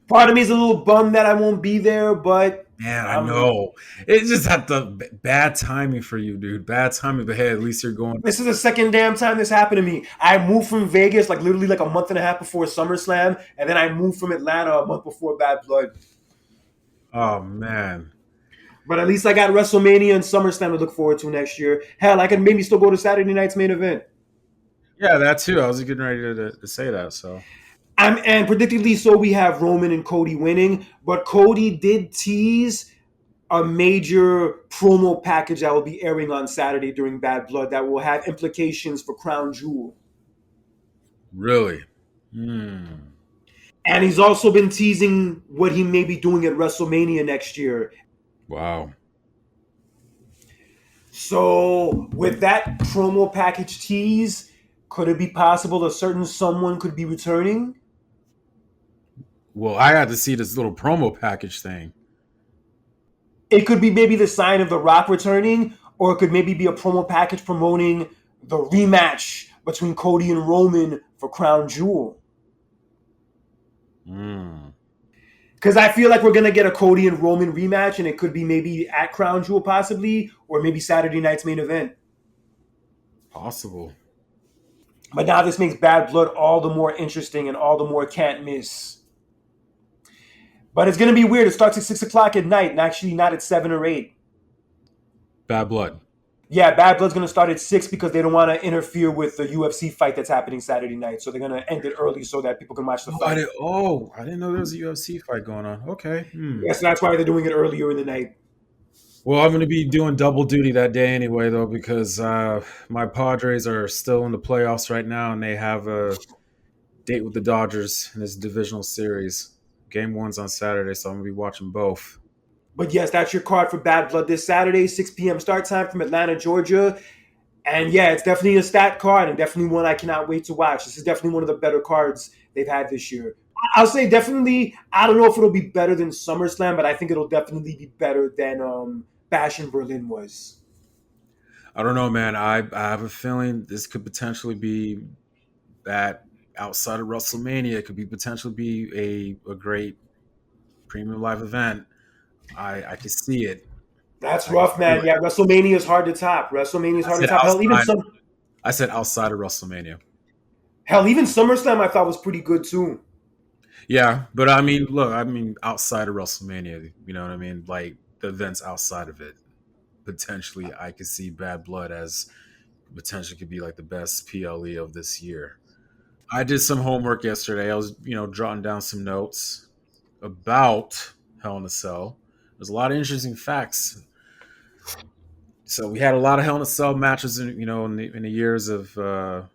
Part of me is a little bummed that I won't be there, but Man, I know. It's just had the bad timing for you, dude. Bad timing, but hey, at least you're going. this is the second damn time this happened to me. I moved from Vegas like literally like a month and a half before SummerSlam, and then I moved from Atlanta a month before Bad Blood. Oh, man. But at least I got WrestleMania and SummerSlam to look forward to next year. Hell, I can maybe still go to Saturday night's main event. Yeah, that too. I was getting ready to say that, so. And predictably so, we have Roman and Cody winning, but Cody did tease a major promo package that will be airing on Saturday during Bad Blood that will have implications for Crown Jewel. Really? Hmm. And he's also been teasing what he may be doing at WrestleMania next year. Wow. So, with that promo package tease, could it be possible a certain someone could be returning? Well, I got to see this little promo package thing. It could be maybe the sign of The Rock returning, or it could maybe be a promo package promoting the rematch between Cody and Roman for Crown Jewel. Mm, Because I feel like we're gonna get a Cody and Roman rematch, and it could be maybe at Crown Jewel possibly, or maybe Saturday night's main event. possible. But now this makes Bad Blood all the more interesting and all the more can't miss. But it's gonna be weird. It starts at 6 o'clock at night, and actually not at 7 or 8. Bad Blood. Yeah, Bad Blood's gonna start at 6 because they don't want to interfere with the UFC fight that's happening Saturday night. So they're gonna end it early so that people can watch the fight. I didn't know there was a UFC fight going on. Okay. Yes, that's why they're doing it earlier in the night. Well, I'm going to be doing double duty that day anyway, though, because my Padres are still in the playoffs right now, and they have a date with the Dodgers in this divisional series. Game one's on Saturday, so I'm going to be watching both. But yes, that's your card for Bad Blood this Saturday, 6 p.m. start time from Atlanta, Georgia. And yeah, it's definitely a stat card and definitely one I cannot wait to watch. This is definitely one of the better cards they've had this year. I'll say definitely, I don't know if it'll be better than SummerSlam, but I think it'll definitely be better than Bash in Berlin was. I don't know, man. I have a feeling this could potentially be that outside of WrestleMania, it could be potentially be a great premium live event. I could see it. That's I can rough, feel man. it. Yeah, WrestleMania is hard to top. WrestleMania is I hard to said top. outside. I said outside of WrestleMania. Hell, even SummerSlam I thought was pretty good too. Yeah, but I mean, look, I mean, outside of WrestleMania, you know what I mean? Like the events outside of it, potentially, I could see Bad Blood as potentially could be like the best PLE of this year. I did some homework yesterday. I was, jotting down some notes about Hell in a Cell. There's a lot of interesting facts. So we had a lot of Hell in a Cell matches, in the years of the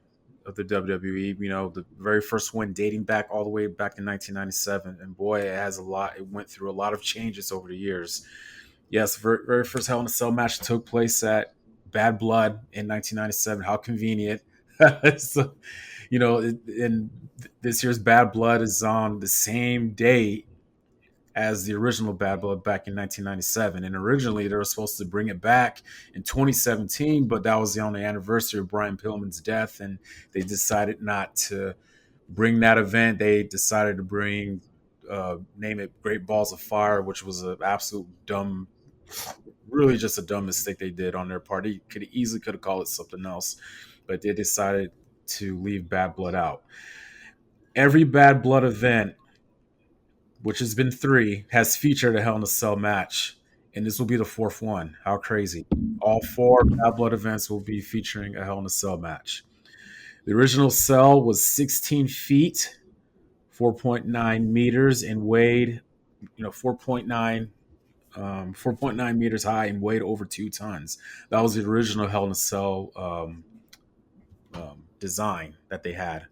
WWE. The very first one dating back all the way back in 1997, and boy, it has a lot. It went through a lot of changes over the years. Yes, very first Hell in a Cell match took place at Bad Blood in 1997. How convenient! So, and this year's Bad Blood is on the same day as the original Bad Blood back in 1997. And originally they were supposed to bring it back in 2017, but that was the only anniversary of Brian Pillman's death, and they decided not to bring that event. They decided to name it Great Balls of Fire, which was an absolute dumb, really just a dumb mistake they did on their part. They could have called it something else, but they decided to leave Bad Blood out. Every Bad Blood event, which has been 3, has featured a Hell in a Cell match, and this will be the 4th one. How crazy! All 4 Bad Blood events will be featuring a Hell in a Cell match. The original cell was 16 feet, 4.9 meters, and weighed, 4.9 meters high and weighed over 2 tons. That was the original Hell in a Cell design that they had.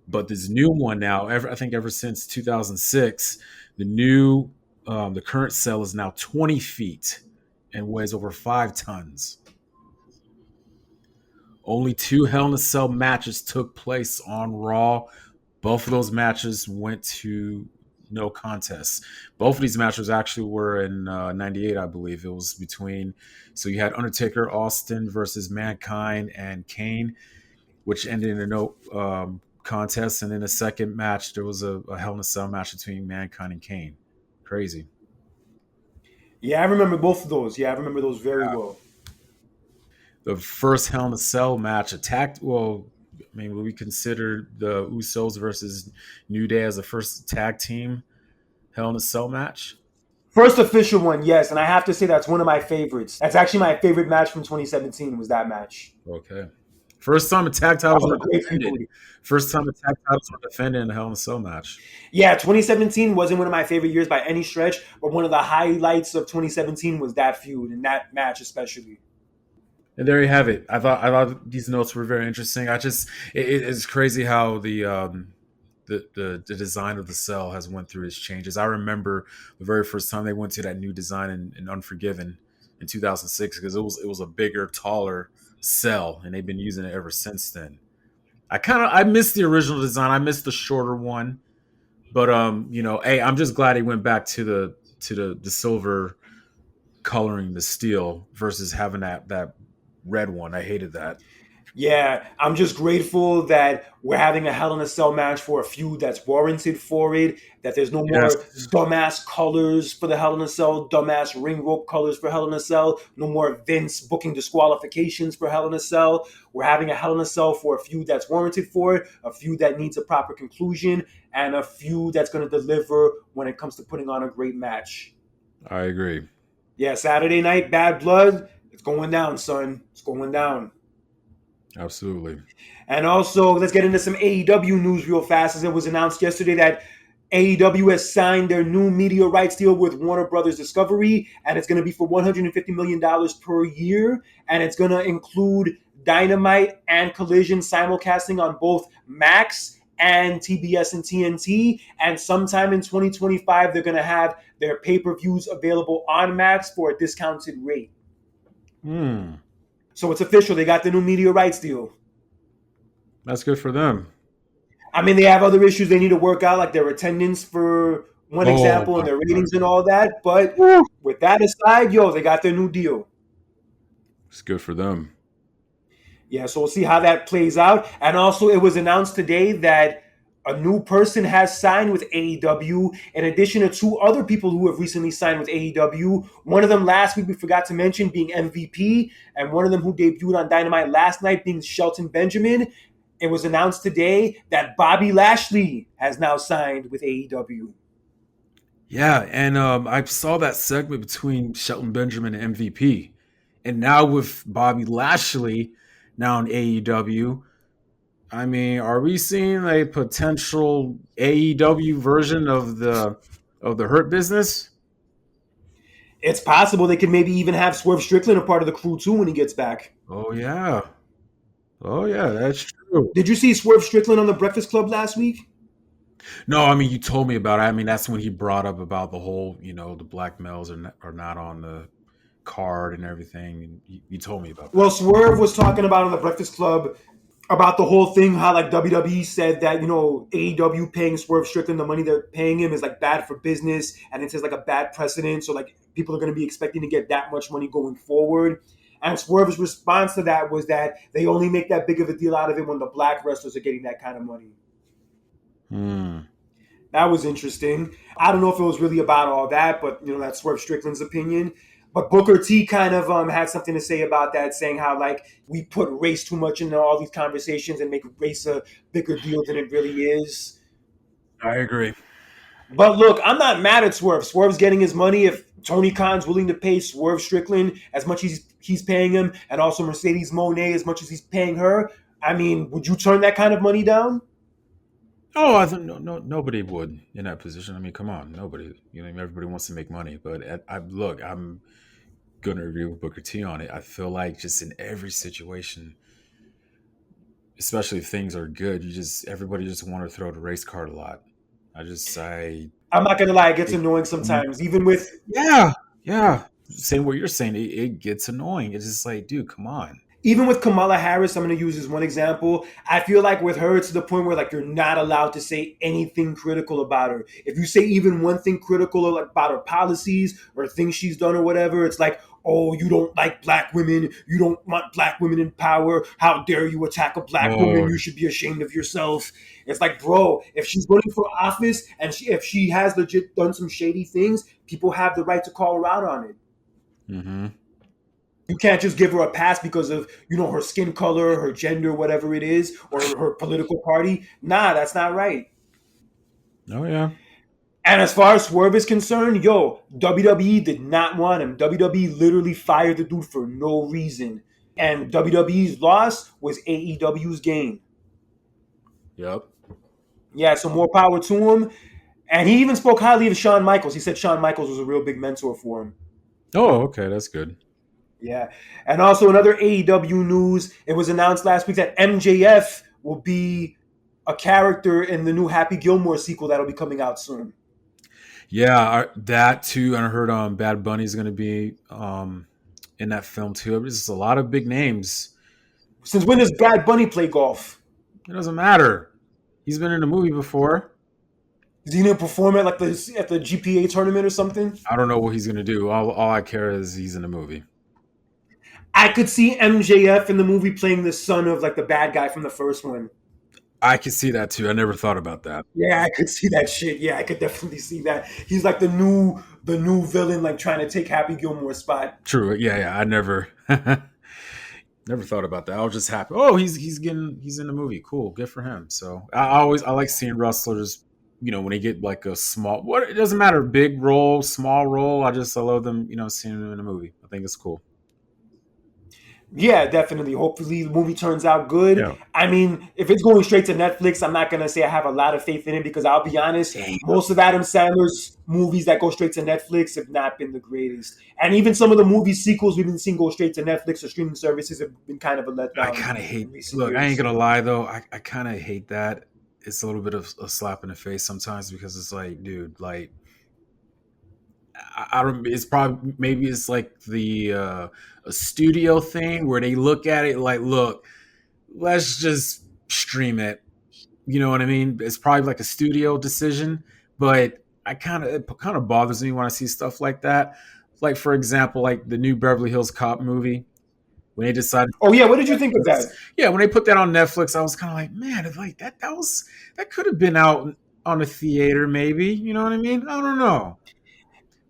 But this new one now, I think ever since 2006, the current cell is now 20 feet and weighs over 5 tons. Only 2 Hell in a Cell matches took place on Raw. Both of those matches went to no contest. Both of these matches actually were in '98, I believe. It was so you had Undertaker, Austin versus Mankind and Kane, which ended in a no contest. And in the second match, there was a Hell in a Cell match between Mankind and Kane. Crazy. Yeah, I remember both of those. Yeah, I remember those very well. The first Hell in a Cell match we consider the Usos versus New Day as the first tag team Hell in a Cell match. First official one, yes, and I have to say that's one of my favorites. That's actually my favorite match from 2017 was that match. Okay. First time a tag That titles was were a great defended. feud. First time a tag titles were defended in a Hell in a Cell match. Yeah, 2017 wasn't one of my favorite years by any stretch, but one of the highlights of 2017 was that feud and that match especially. And there you have it. I thought these notes were very interesting. It's crazy how the design of the cell has went through its changes. I remember the very first time they went to that new design in Unforgiven in 2006 because it was a bigger, taller cell, and they've been using it ever since then. I miss the original design. I miss the shorter one, But hey, I'm just glad he went back to the silver coloring the steel versus having that red one. I hated that. Yeah, I'm just grateful that we're having a Hell in a Cell match for a feud that's warranted for it. That there's no Yes. more dumbass colors for the Hell in a Cell, dumbass ring rope colors for Hell in a Cell, no more Vince booking disqualifications for Hell in a Cell. We're having a Hell in a Cell for a feud that's warranted for it, a feud that needs a proper conclusion, and a feud that's going to deliver when it comes to putting on a great match. I agree. Yeah, Saturday night, Bad Blood, it's going down, son. It's going down. Absolutely. And also, let's get into some AEW news real fast, as it was announced yesterday that AEW has signed their new media rights deal with Warner Brothers Discovery, and it's going to be for $150 million per year, and it's going to include Dynamite and Collision simulcasting on both Max and TBS and TNT, and sometime in 2025, they're going to have their pay-per-views available on Max for a discounted rate. So it's official. They got the new media rights deal. That's good for them. I mean, they have other issues they need to work out, like their attendance for one example and their ratings and all that. But with that aside, they got their new deal. It's good for them. Yeah, so we'll see how that plays out. And also, it was announced today that a new person has signed with AEW, in addition to two other people who have recently signed with AEW. One of them last week we forgot to mention being MVP, and one of them who debuted on Dynamite last night being Shelton Benjamin. It was announced today that Bobby Lashley has now signed with AEW. Yeah, and I saw that segment between Shelton Benjamin and MVP. And now with Bobby Lashley now in AEW, I mean, are we seeing a potential AEW version of the Hurt Business? It's possible they could maybe even have Swerve Strickland a part of the crew too when he gets back. Oh yeah, that's true. Did you see Swerve Strickland on the Breakfast Club last week? No, I mean you told me about it. I mean that's when he brought up about the whole, the black males are not on the card and everything. And you told me about that. Well, Swerve was talking about on the Breakfast Club about the whole thing, how like WWE said that AEW paying Swerve Strickland the money they're paying him is like bad for business, and it says like a bad precedent. So like people are going to be expecting to get that much money going forward. And Swerve's response to that was that they only make that big of a deal out of it when the black wrestlers are getting that kind of money. That was interesting. I don't know if it was really about all that, but that's Swerve Strickland's opinion. But Booker T kind of had something to say about that, saying how like we put race too much into all these conversations and make race a bigger deal than it really is. I agree. But look, I'm not mad at Swerve. Swerve's getting his money. If Tony Khan's willing to pay Swerve Strickland as much as he's paying him, and also Mercedes Moné as much as he's paying her, I mean, would you turn that kind of money down? Oh, I think nobody would in that position. I mean, come on, nobody. Everybody wants to make money, but I'm going to agree with Booker T on it. I feel like just in every situation, especially if things are good, everybody just want to throw the race card a lot. I'm not gonna lie, it gets annoying sometimes. Even with saying what you're saying, it gets annoying. It's just like, dude, come on. Even with Kamala Harris, I'm going to use as one example. I feel like with her, it's to the point where like you're not allowed to say anything critical about her. If you say even one thing critical about her policies or things she's done or whatever, it's like, oh, you don't like black women. You don't want black women in power. How dare you attack a black woman? You should be ashamed of yourself. It's like, bro, if she's running for office and if she has legit done some shady things, people have the right to call her out on it. Mm-hmm. You can't just give her a pass because of, her skin color, her gender, whatever it is, or her political party. Nah, that's not right. Oh, yeah. And as far as Swerve is concerned, WWE did not want him. WWE literally fired the dude for no reason. And WWE's loss was AEW's gain. Yep. Yeah, so more power to him. And he even spoke highly of Shawn Michaels. He said Shawn Michaels was a real big mentor for him. Oh, okay. That's good. Yeah. And also another AEW news, it was announced last week that MJF will be a character in the new Happy Gilmore sequel that'll be coming out soon. Yeah, that too. And I heard Bad Bunny is going to be in that film too. There's a lot of big names. Since when does Bad Bunny play golf? It doesn't matter. He's been in a movie before. Is he gonna perform at like the GPA tournament or something? I don't know what he's gonna do. All I care is he's in the movie. I could see MJF in the movie playing the son of like the bad guy from the first one. I can see that too. I never thought about that. Yeah, I could see that shit. Yeah, I could definitely see that. He's like the new villain, like trying to take Happy Gilmore's spot. True. Yeah, yeah. I never never thought about that. I was just happy. Oh, he's in the movie. Cool. Good for him. So I like seeing wrestlers, when they get like a small what it doesn't matter, big role, small role. I love them, seeing them in a movie. I think it's cool. Yeah, definitely. Hopefully, the movie turns out good. Yeah. I mean, if it's going straight to Netflix, I'm not gonna say I have a lot of faith in it because I'll be honest, Damn. most of Adam Sandler's movies that go straight to Netflix have not been the greatest, and even some of the movie sequels we've been seeing go straight to Netflix or streaming services have been kind of a I letdown kind of hate. in recent Look, I ain't years. gonna lie though. I kind of hate that. It's a little bit of a slap in the face sometimes because it's like, dude, like I don't. It's probably maybe it's like the a studio thing where they look at it like, look, let's just stream it. You know what I mean? It's probably like a studio decision, but it kind of bothers me when I see stuff like that. Like for example, like the new Beverly Hills Cop movie when they decided Oh yeah, what did you think of Netflix. that? Yeah, when they put that on Netflix, I was kind of like, man, it's like that could have been out on a theater, maybe. You know what I mean? I don't know,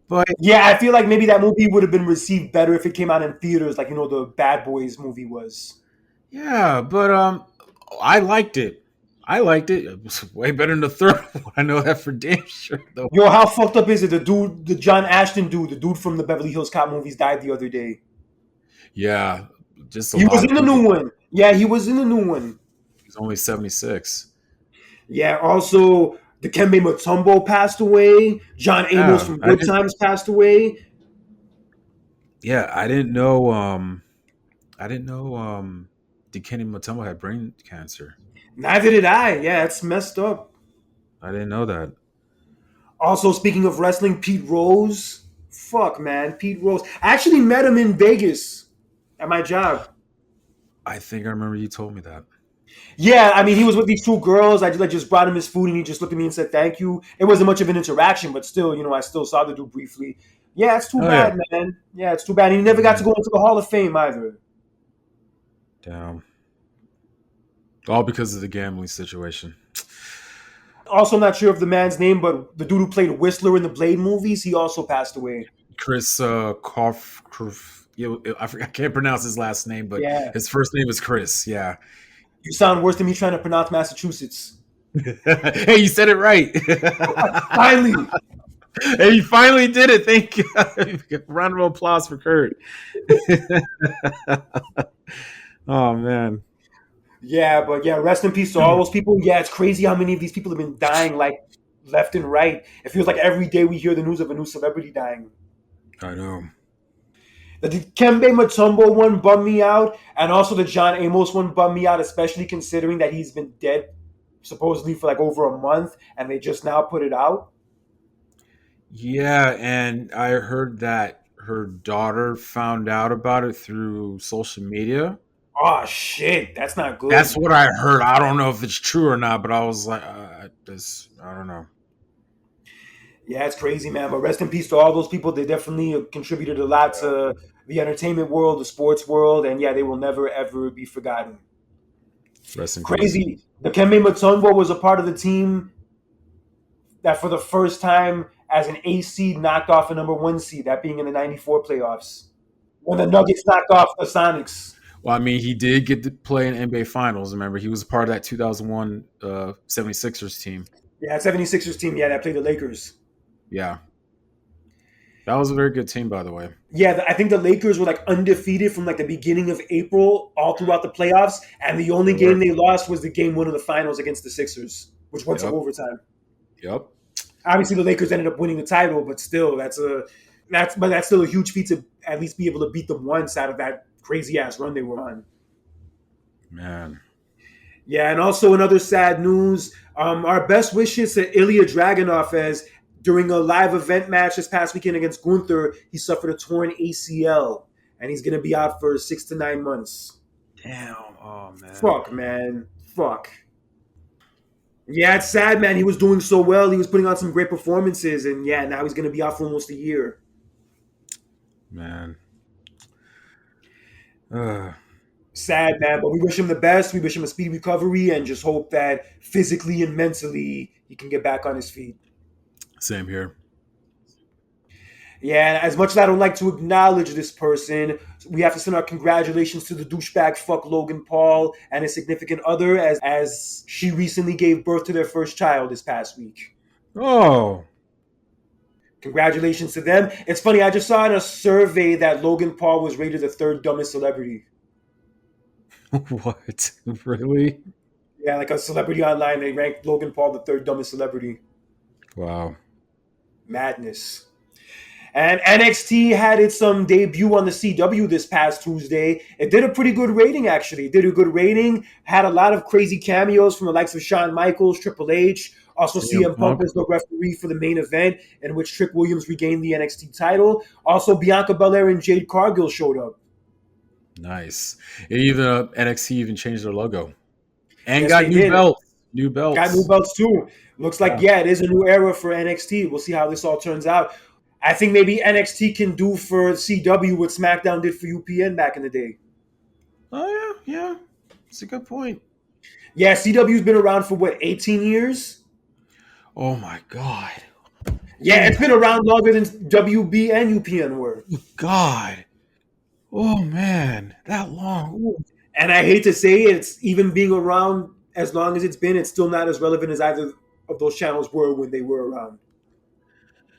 but Yeah, I feel like maybe that movie would have been received better if it came out in theaters, like the Bad Boys movie was. yeah, but I liked it. I liked it. It was way better than the third one. I know that for damn sure, though. Yo, how fucked up is it? The John Ashton dude, the dude from the Beverly Hills Cop movies, died the other day. Yeah, just a He lot was of in the people. new one. Yeah, he was in the new one. He's only 76. Yeah, also Dikembe Mutombo passed away. John Amos Yeah, from I Good didn't. Times passed away. Yeah, I didn't know. I didn't know. Dikembe Mutombo had brain cancer. Neither did I. Yeah, it's messed up. I didn't know that. Also, speaking of wrestling, Pete Rose. Fuck, man. Pete Rose. I actually met him in Vegas at my job. I think I remember you told me that. Yeah, I mean, he was with these two girls. I just brought him his food, and he just looked at me and said thank you. It wasn't much of an interaction, but still, I still saw the dude briefly. Yeah, it's too Oh yeah. bad, man. Yeah, it's too bad. He never got to go into the Hall of Fame either. Damn. All because of the gambling situation. Also, I'm not sure of the man's name, but the dude who played Whistler in the Blade movies, he also passed away. Chris I can't pronounce his last name, but Yeah, his first name is Chris. Yeah. you sound worse than me trying to pronounce Massachusetts. Hey, you said it right. Finally. Hey, you finally did it. Thank you. Round of applause for Kurt. Oh man. Yeah, but yeah, rest in peace to all those people. Yeah, it's crazy how many of these people have been dying like left and right. It feels like every day we hear the news of a new celebrity dying. I know. The Kembe Mutombo one bummed me out, and also the John Amos one bummed me out, especially considering that he's been dead supposedly for like over a month, and they just now put it out. Yeah, and I heard that her daughter found out about it through social media. Oh shit, that's not That's good. what I heard. I don't know if it's true or not, but I was like, I don't know. Yeah, it's crazy, man. But rest in peace to all those people. They definitely contributed a lot to the entertainment world, the sports world, and yeah, they will never ever be forgotten. Rest in peace. Crazy. The Kembe Mutombo was a part of the team that, for the first time, as an A seed, knocked off a number one seed. That being in the '94 playoffs when the Nuggets knocked off the Sonics. Well, I mean, he did get to play in NBA Finals. Remember, he was a part of that 2001 76ers team. Yeah, 76ers team. Yeah, that played the Lakers. Yeah. That was a very good team, by the way. Yeah, I think the Lakers were like undefeated from like the beginning of April all throughout the playoffs, and the only They were. game they lost was the game one of the finals against the Sixers, which went to Yep. overtime. Yep. Obviously, the Lakers ended up winning the title, but still, that's still a huge feat to at least be able to beat them once out of that crazy ass run they were on. Man. Yeah, and also another sad news. Our best wishes to Illya Dragunov, as during a live event match this past weekend against Gunther, he suffered a torn ACL, and he's going to be out for 6 to 9 months. Damn. Oh, man. Fuck, man. Fuck. Yeah, it's sad, man. He was doing so well. He was putting on some great performances, and yeah, now he's going to be out for almost a year. Man. Uh, Sad, man. But we wish him the best. We wish him a speedy recovery, and just hope that physically and mentally he can get back on his feet. Same here. Yeah, and as much as I don't like to acknowledge this person, we have to send our congratulations to the douchebag fuck Logan Paul and his significant other as she recently gave birth to their first child this past week. Oh. Congratulations to them. It's funny, I just saw in a survey that Logan Paul was rated the third dumbest celebrity. What? Really? Yeah, like a celebrity online, they ranked Logan Paul the third dumbest celebrity. Wow. Madness. And NXT had its debut on the CW this past Tuesday. It did a pretty good rating, actually. It did a good rating. Had a lot of crazy cameos from the likes of Shawn Michaels, Triple H. Also, CM Punk was the referee for the main event, in which Trick Williams regained the NXT title. Also, Bianca Belair and Jade Cargill showed up. Nice. Even NXT even changed their logo and Yes, got they new did. belts. New belts. Got new belts too. Looks like, yeah, it is a new era for NXT. We'll see how this all turns out. I think maybe NXT can do for CW what SmackDown did for UPN back in the day. Oh, yeah. It's a good point. Yeah, CW's been around for what, 18 years? Oh, my God. Yeah, it's been around longer than WB and UPN were. God. Oh, man. That long. Ooh. And I hate to say it, it's even being around as long as it's been, it's still not as relevant as either of those channels were when they were around.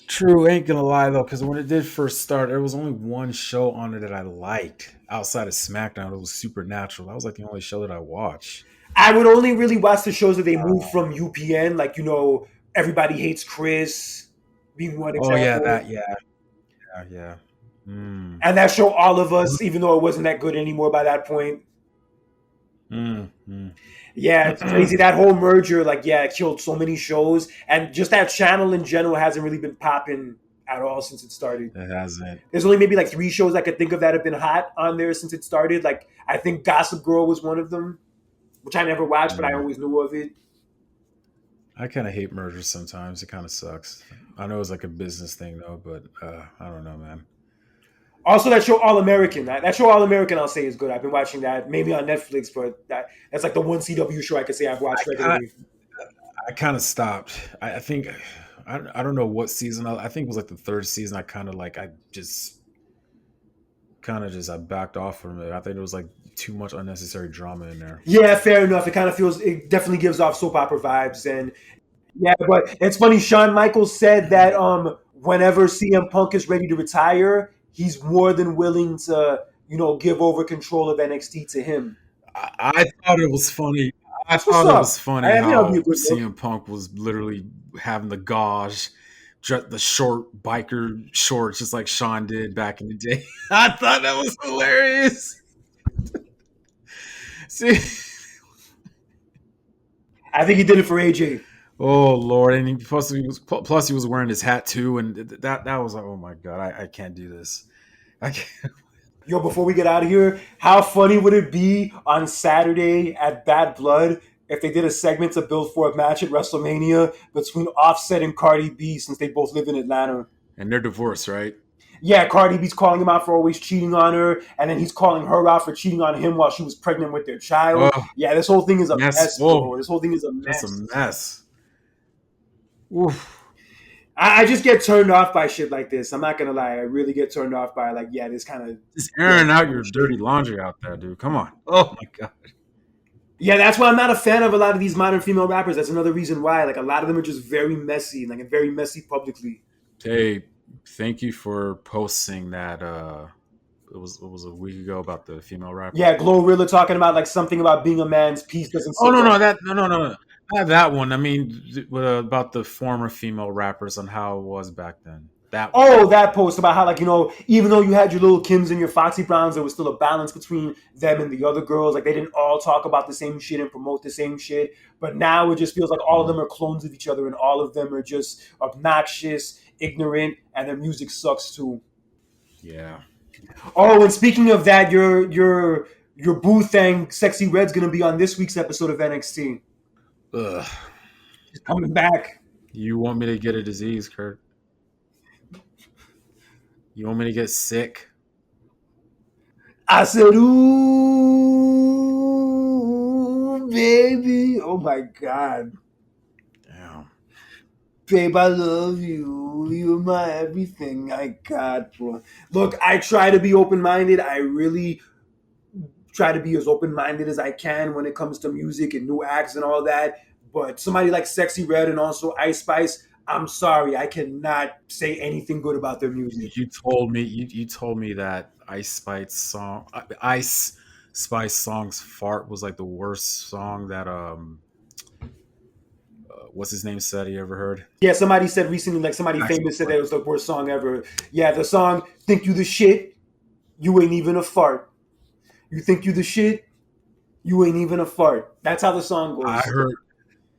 True, ain't gonna lie though, because when it did first start, there was only one show on it that I liked outside of SmackDown. It was Supernatural. That was like the only show that I watched. I would only really watch the shows that they moved from UPN, like, Everybody Hates Chris, being one example. Oh yeah, yeah. And that show, All of Us, even though it wasn't that good anymore by that point. Yeah, it's crazy. That whole merger, it killed so many shows. And just that channel in general hasn't really been popping at all since it started. It hasn't. There's only maybe like 3 shows I could think of that have been hot on there since it started. Like, I think Gossip Girl was one of them, which I never watched, but I always knew of it. I kind of hate mergers sometimes. It kind of sucks. I know it's like a business thing, though, but I don't know, man. Also, that show All American. That show All American, I'll say, is good. I've been watching that, maybe on Netflix, but that's like the one CW show I could say I've watched regularly. I kind of stopped. I think I don't know what season. I think it was like the 3rd season. I backed off from it. I think there was like too much unnecessary drama in there. Yeah, fair enough. It definitely gives off soap opera vibes, and yeah, but it's funny. Shawn Michaels said that whenever CM Punk is ready to retire, he's more than willing to, give over control of NXT to him. I thought it was funny. I thought it was funny how CM Punk was literally having the gauge, the short biker shorts, just like Shawn did back in the day. I thought that was hilarious. See, I think he did it for AJ. Oh Lord! And plus he was wearing his hat too, and that was like, oh my God, I can't do this. I can't. Yo, before we get out of here, how funny would it be on Saturday at Bad Blood if they did a segment to build for a match at WrestleMania between Offset and Cardi B, since they both live in Atlanta? And they're divorced, right? Yeah, Cardi B's calling him out for always cheating on her, and then he's calling her out for cheating on him while she was pregnant with their child. Oh, yeah, this whole thing is a mess, bro. This whole thing is a mess. It's a mess. Oof. I just get turned off by shit like this. I'm not gonna lie. I really get turned off by this kind of just airing out your dirty laundry out there, dude. Come on. Oh my God. Yeah, that's why I'm not a fan of a lot of these modern female rappers. That's another reason why. Like, a lot of them are just very messy, and very messy publicly. Hey, thank you for posting that. It was a week ago about the female rapper. Yeah, Glorilla talking about something about being a man's piece doesn't. Oh no, no. Not that one. I mean, about the former female rappers and how it was back then. That post about how, even though you had your Lil' Kims and your Foxy Browns, there was still a balance between them and the other girls. Like, they didn't all talk about the same shit and promote the same shit. But now it just feels like all of them are clones of each other, and all of them are just obnoxious, ignorant, and their music sucks too. Yeah. Oh, and speaking of that, your boo thing, Sexy Red's gonna be on this week's episode of NXT. Ugh. She's coming back. You want me to get a disease, Kurt? You want me to get sick? I said, ooh, baby. Oh my God. Damn. Babe, I love you. You're my everything. My God, bro. Look, I try to be open minded. I really try to be as open minded as I can when it comes to music and new acts and all that. But somebody like Sexy Red and also Ice Spice, I'm sorry, I cannot say anything good about their music. You told me that Ice Spice song's fart was like the worst song that what's his name said he ever heard. Yeah, somebody said recently, like somebody Maxwell famous said that Fart. it was the worst song ever. Yeah, the song "Think You the Shit," you ain't even a fart. You think you the shit, you ain't even a fart. That's how the song I goes. heard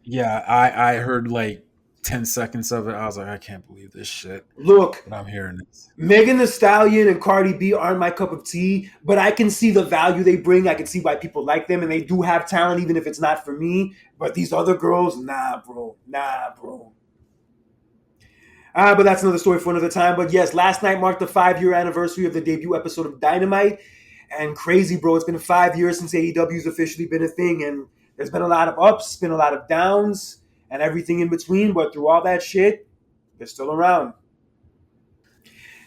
Yeah, I heard like 10 seconds of it. I was like, I can't believe this shit. Look, But I'm hearing this. Megan Thee Stallion and Cardi B aren't my cup of tea, but I can see the value they bring. I can see why people like them, and they do have talent, even if it's not for me. But these other girls, nah, bro, nah, bro. But that's another story for another time. But yes, last night marked the 5 year anniversary of the debut episode of Dynamite. And crazy, bro. It's been 5 years since AEW's officially been a thing. And there's been a lot of ups, been a lot of downs, and everything in between. But through all that shit, they're still around.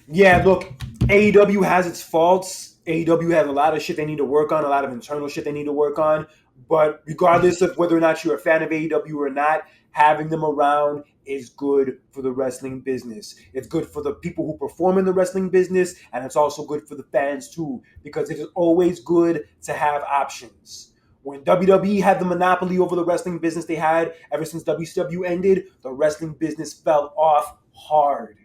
Yeah, look, AEW has its faults. AEW has a lot of shit they need to work on, a lot of internal shit they need to work on. But regardless of whether or not you're a fan of AEW or not, having them around is good for the wrestling business. It's good for the people who perform in the wrestling business, and it's also good for the fans too, because it is always good to have options. When WWE had the monopoly over the wrestling business they had ever since WCW ended, the wrestling business fell off hard,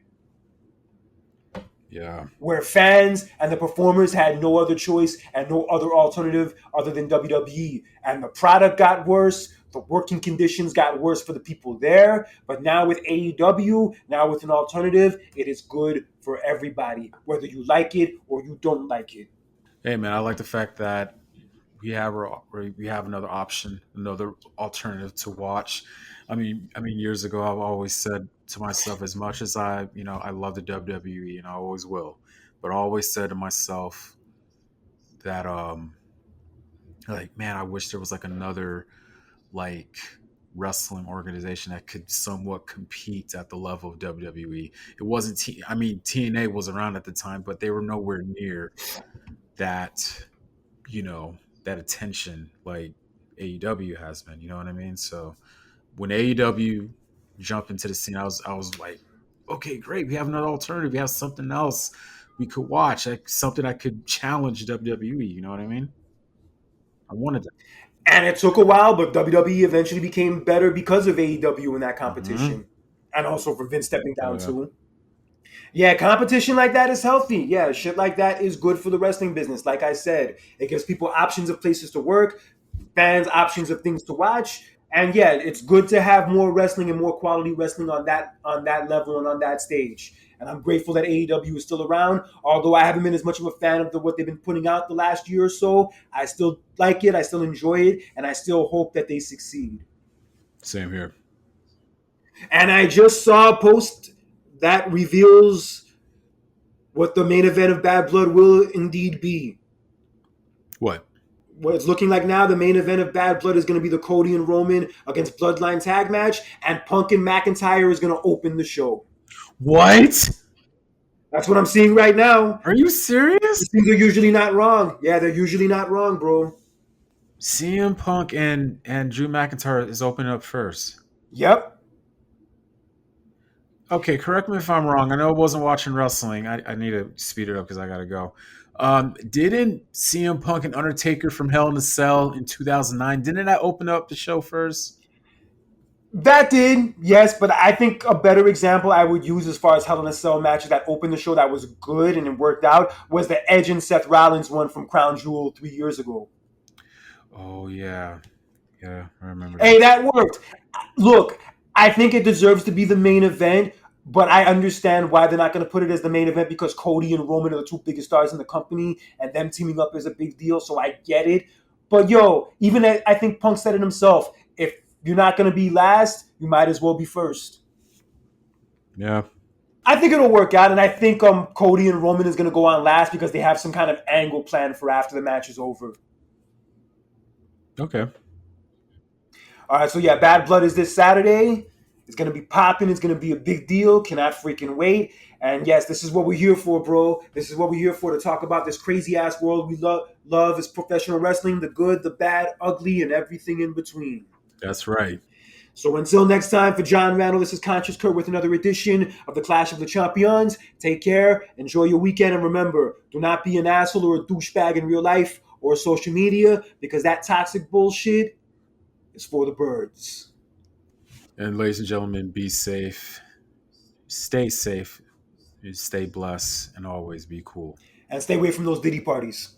Yeah. where fans and the performers had no other choice and no other alternative other than WWE. And the product got worse, the working conditions got worse for the people there. But now with AEW, now with an alternative, it is good for everybody, whether you like it or you don't like it. Hey man, I like the fact that we have another option, another alternative to watch. I mean, years ago, I've always said to myself, as much as I love the WWE and I always will, but I always said to myself that, like, man, I wish there was like another like wrestling organization that could somewhat compete at the level of WWE. It wasn't. I mean, TNA was around at the time, but they were nowhere near that that attention like AEW has been. You know what I mean? So when AEW jumped into the scene, I was like, okay, great, we have another alternative. We have something else we could watch, like something that could challenge WWE. You know what I mean? I wanted that. And it took a while, but WWE eventually became better because of AEW in that Mm-hmm. competition. And also for Vince stepping Oh down yeah. too. Yeah, competition like that is healthy. Yeah, shit like that is good for the wrestling business. Like I said, it gives people options of places to work, fans options of things to watch. And yeah, it's good to have more wrestling and more quality wrestling on that level and on that stage. And I'm grateful that AEW is still around. Although I haven't been as much of a fan of what they've been putting out the last year or so, I still like it, I still enjoy it, and I still hope that they succeed. Same here. And I just saw a post that reveals what the main event of Bad Blood will indeed be. What? What it's looking like now, the main event of Bad Blood is going to be the Cody and Roman against Bloodline tag match, and Punk and McIntyre is going to open the show. What? That's what I'm seeing right now. Are you serious? These things are usually not wrong. Yeah, they're usually not wrong, bro. CM Punk and Drew McIntyre is opening up first. Yep. Okay, correct me if I'm wrong. I know I wasn't watching wrestling. I need to speed it up because I gotta go. Didn't CM Punk and Undertaker from Hell in a Cell in 2009? Didn't that open up the show first? That did, yes, but I think a better example I would use as far as Hell in a Cell matches that opened the show that was good and it worked out was the Edge and Seth Rollins one from Crown Jewel 3 years ago. Oh yeah, yeah, I remember Hey, that. that worked. Look, I think it deserves to be the main event, but I understand why they're not going to put it as the main event because Cody and Roman are the two biggest stars in the company, and them teaming up is a big deal. So I get it. But yo, even I think Punk said it himself. If you're not going to be last, you might as well be first. Yeah. I think it'll work out, and I think Cody and Roman is going to go on last because they have some kind of angle planned for after the match is over. Okay. All right, so yeah, Bad Blood is this Saturday. It's going to be popping. It's going to be a big deal. Cannot freaking wait. And yes, this is what we're here for, bro. This is what we're here for, to talk about this crazy-ass world we love is professional wrestling, the good, the bad, ugly, and everything in between. That's right. So until next time, for John Randall, this is Conscious Kurt with another edition of the Clash of the Champions. Take care, enjoy your weekend, and remember, do not be an asshole or a douchebag in real life or social media, because that toxic bullshit is for the birds. And ladies and gentlemen, be safe, stay safe, stay blessed, and always be cool. And stay away from those Diddy parties.